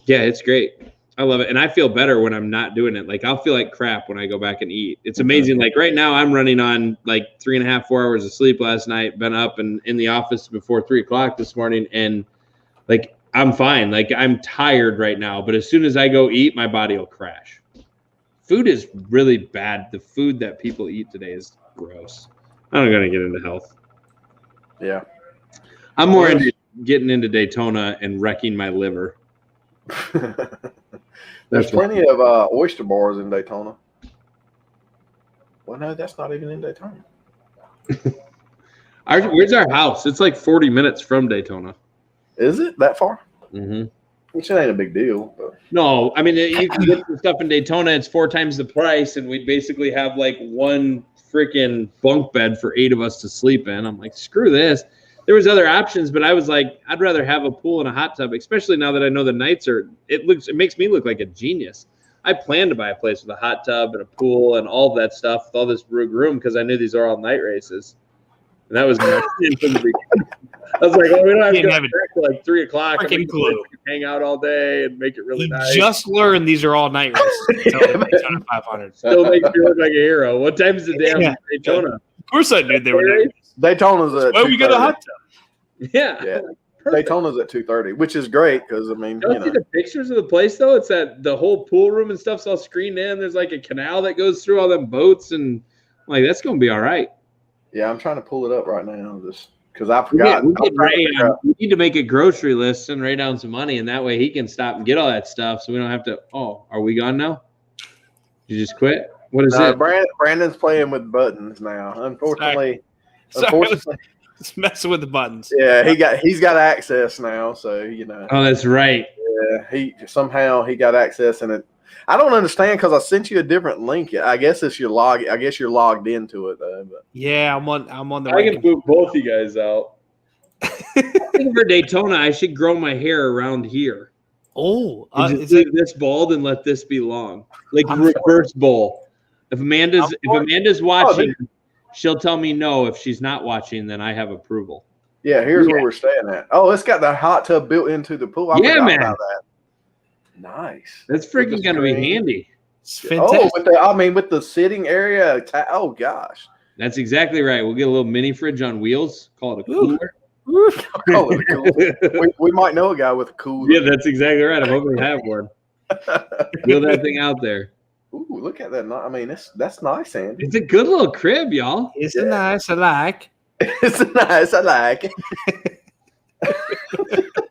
it's great. I love it. And I feel better when I'm not doing it. Like I'll feel like crap when I go back and eat. It's amazing. Like right now I'm running on like 3.5, 4 hours of sleep last night, been up and in the office before 3:00 this morning. And like, I'm fine. Like I'm tired right now, but as soon as I go eat, my body will crash. Food is really bad. The food that people eat today is gross. I'm not going to get into health. yeah, I'm more into getting into Daytona and wrecking my liver. there's plenty of oyster bars in Daytona. Well, no, that's not even in Daytona. Where's our house? It's like 40 minutes from Daytona. Is it that far? Mm-hmm. Which ain't a big deal. But. No, I mean, you can get some stuff in Daytona. It's 4 times the price, and we'd basically have like one freaking bunk bed for 8 of us to sleep in. I'm like, screw this. There was other options, but I was like, I'd rather have a pool and a hot tub, especially now that I know the nights are. It makes me look like a genius. I planned to buy a place with a hot tub and a pool and all that stuff with all this room because I knew these are all night races, and that was my opinion from the beginning. I was like, we don't have to go back to like 3:00. Freaking We can clue. hang out all day and make it really you nice. just learned these are all night races. Daytona 500. Still make me look like a hero. What time is the damn Yeah. Daytona? Of course I knew they were night races. Daytona's at Why we got a 2:30. hot tub? Yeah. Yeah. Perfect. Daytona's at 2:30, which is great because I mean, Don't see the pictures of the place though. It's that the whole pool room and stuff's all screened in. There's like a canal that goes through all them boats, and I'm like that's gonna be all right. yeah, I'm trying to pull it up right now just because I We forgot. we need to make a grocery list, send Ray down some money, and that way he can stop and get all that stuff, so we don't have to. Oh, are we gone now? You just quit? What is it? Brandon's playing with buttons now. Unfortunately, Sorry, it's messing with the buttons. yeah, he's got access now. So Oh, that's right. yeah, he got access, and I don't understand because I sent you a different link. I guess it's your log. I guess you're logged into it though. But Yeah, I'm on the I can boot both you guys out. I think for Daytona, I should grow my hair around here. Oh, And is just it, leave this bald and let this be long, like I'm reverse bowl. If Amanda's watching, Oh, she'll tell me no. If she's not watching, then I have approval. yeah, here's where we're staying at. Oh, it's got the hot tub built into the pool. I Yeah, forgot man. about that. Nice. That's With freaking the gonna be screen. handy. it's fantastic. With the sitting area. Oh gosh. That's exactly right. We'll get a little mini fridge on wheels. Call it a Ooh. cooler. Oh, it's cool. we might know a guy with a cooler. Yeah, that's exactly right. I'm hoping to have one. Wheel that thing out there. Ooh, look at that. I mean, that's nice, Andy. It's a good little crib, y'all. It's nice. I like. It's nice. I like it.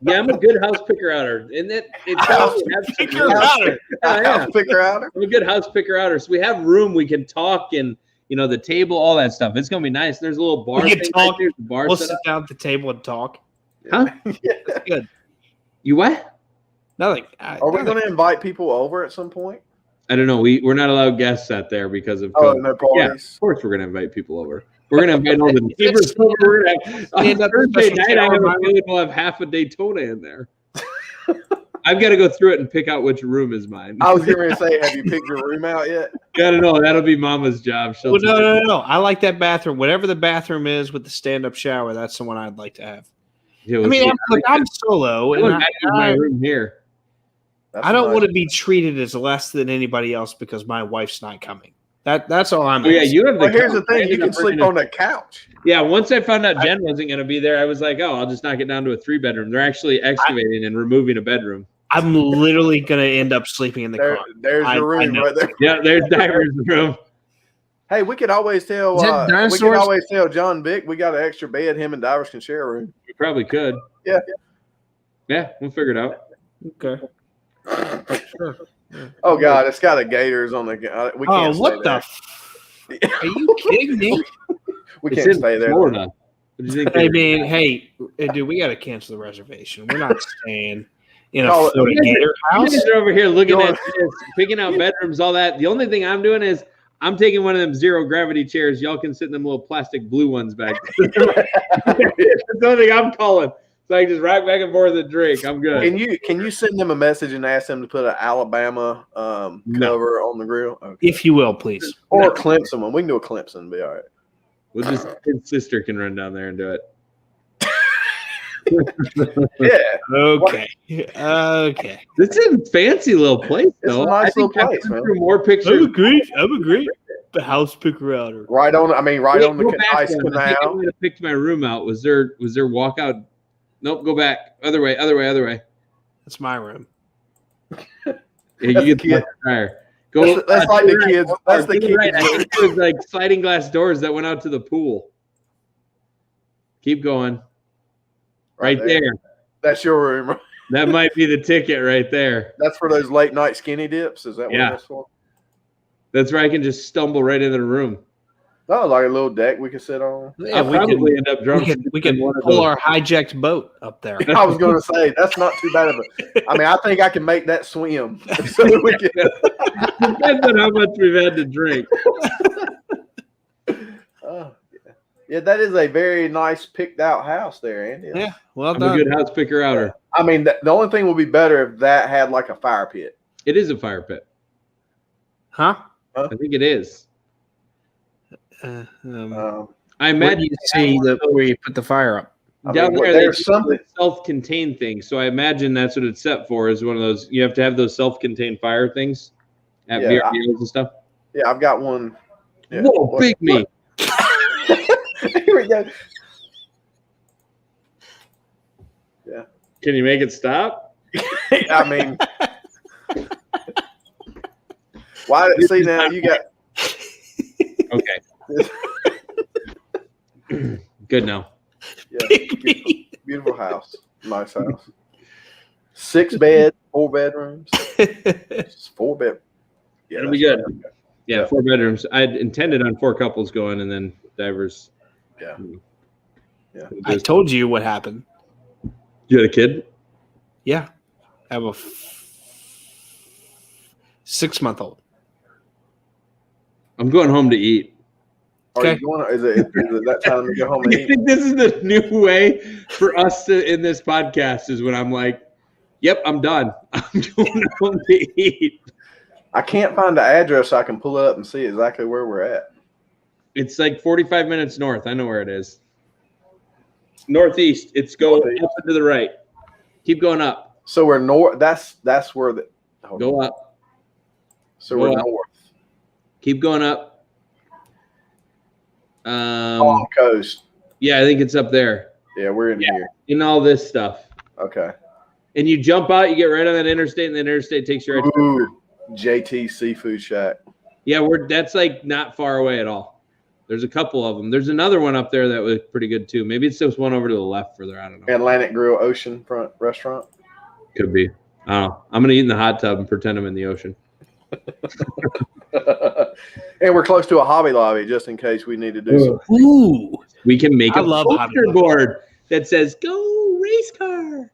Yeah, I'm a good house picker outer, and it tells me have some room. Yeah. Picker outer. I'm a good house picker outer. So we have room. We can talk and the table, all that stuff. It's gonna be nice. There's a little bar. We can thing talk. Right there, the bar We'll set sit up. down at the table and talk. Huh? That's good. You what? Nothing. Are we going to invite people over at some point? I don't know. We're not allowed guests out there because of Oh, COVID. no Yeah, parties. of course we're gonna invite people over. We're gonna invite all the neighbors over. We're gonna have, Stand on up Thursday special night, I have a ceremony. feeling we'll have half a Daytona in there. I've got to go through it and pick out which room is mine. I was going to say, have you picked your room out yet? Gotta know. That'll be Mama's job. She'll Well, no. I like that bathroom. Whatever the bathroom is with the stand-up shower, that's the one I'd like to have. Yeah, I we'll mean, see. I'm solo, I and look back at my room here. That's I don't nice. want to be treated as less than anybody else because my wife's not coming. That's all I'm. Oh yeah, asking. you have the. Well, here's the couch. I thing. You ended can up sleep bringing a- on the couch. Yeah, once I found out Jen wasn't going to be there, I was like, oh, I'll just knock it down to a 3-bedroom. They're actually excavating and removing a bedroom. I'm literally going to end up sleeping in the car. There's I your room know. right there. Yeah, there's Diver's room. Hey, we could always tell. Is that We could dinosaurs? always tell John Vick we got an extra bed. Him and Divers can share a room. We probably could. Yeah. Yeah, we'll figure it out. Okay. Sure. Oh God, it's got a Gators on the. We Oh, can't. what stay the? there. Are you kidding me? We It's can't in stay there. Florida. What do you think? I mean, hey, dude, we got to cancel the reservation. We're not staying in a Call it- Florida Gator You house. guys are over here looking You're- at this, picking out bedrooms, all that. The only thing I'm doing is I'm taking one of them zero gravity chairs. Y'all can sit in them little plastic blue ones back there. That's the only thing I'm calling. So I can just rock back and forth and drink. I'm good. Can you send them a message and ask them to put an Alabama No. cover on the grill? Okay. If you will, please. Or a Clemson one. We can do a Clemson. Be all right. We'll just his sister can run down there and do it. Yeah, Okay. Okay. This is a fancy little place, It's a though. nice I think little I've place, been man. through more pictures. I'm agree. The house picker outer. right on. I mean, right Wait, on the go back ice one. I think I canal. might have picked my room out. Was there walkout? Nope. Go back. Other way. Other way. Other way. That's my room. Yeah, That's you the get the kid. tire. Go. That's like to the right. kids. That's the To kids. right. I think it was like sliding glass doors that went out to the pool. Keep going. Right there. That's your room. That might be the ticket right there. That's for those late night skinny dips. Is that what Yeah. that's for? That's where I can just stumble right into the room. Oh, like a little deck we could sit on. Yeah, I'll probably end up drunk. we can one of pull those. our hijacked boat up there. I was going to say that's not too bad of a. I mean, I think I can make that swim. So that we can, Depends on how much we've had to drink. yeah, that is a very nice picked out house there, Andy. Yeah, well I'm a done. good house picker outer. I mean, the only thing would be better if that had like a fire pit. It is a fire pit. Huh? I think it is. Um, I Where do imagine you see where you put the fire up? I down mean, there there's they something. self-contained thing. So I imagine that's what it's set for. Is one of those you have to have those self-contained fire things at Yeah, beer deals and stuff. Yeah, I've got one. Yeah. Whoa, What- big me! Here we go. Can you make it stop? I mean, why? See now you got. Okay. Good now. Yeah, beautiful house, nice house. 6 bed, 4 bedrooms. It's 4 bed. Yeah, It'll be that's good. right. Yeah, 4 bedrooms. I'd intended on 4 couples going, and then Divers. Yeah. Yeah. I told you what happened. You had a kid? Yeah, I have a 6-month-old. I'm going home to eat. Are Okay. you going? Is it that time to go home and I eat? think this is the new way for us to in this podcast is when I'm like, "Yep, I'm done. I'm going home to eat." I can't find the address so I can pull it up and see exactly where we're at. It's like 45 minutes north. I know where it is. Northeast. It's go Northeast. up and to the right. Keep going up. So we're north. That's where the. hold Go on. up. So we're go up. north. Keep going up. Palm Coast. Yeah, I think it's up there Yeah, we're in here. in all this stuff. Okay. And you jump out, you get right on that interstate, and the interstate takes you right to Ooh, JT Seafood Shack. Yeah, that's like not far away at all. There's a couple of them. There's another one up there that was pretty good too. Maybe it's just one over to the left further. I don't know. Atlantic Grill Oceanfront Restaurant. Could be. I don't know. I'm gonna eat in the hot tub and pretend I'm in the ocean. And we're close to a Hobby Lobby, just in case we need to do some. Ooh. We can make I a love Hobby poster Lobby. board that says "Go race car."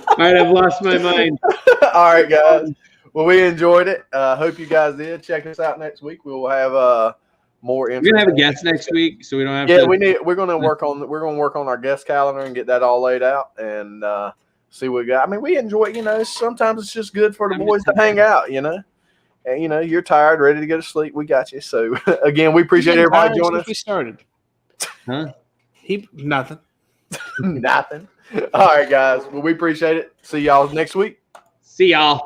All right, I've lost my mind. All right, guys. Well, we enjoyed it. Hope you guys did. Check us out next week. We will have more. We're gonna have a guest next week, so we don't have Yeah, to. we're gonna work on our guest calendar and get that all laid out and see what we got. I mean, we enjoy. Sometimes it's just good for the boys to hang out. And you're tired, ready to go to sleep. We got you. So again, we appreciate everybody joining us. We started. Huh? Nothing. Nothing. All right, guys. Well, we appreciate it. See y'all next week. See y'all.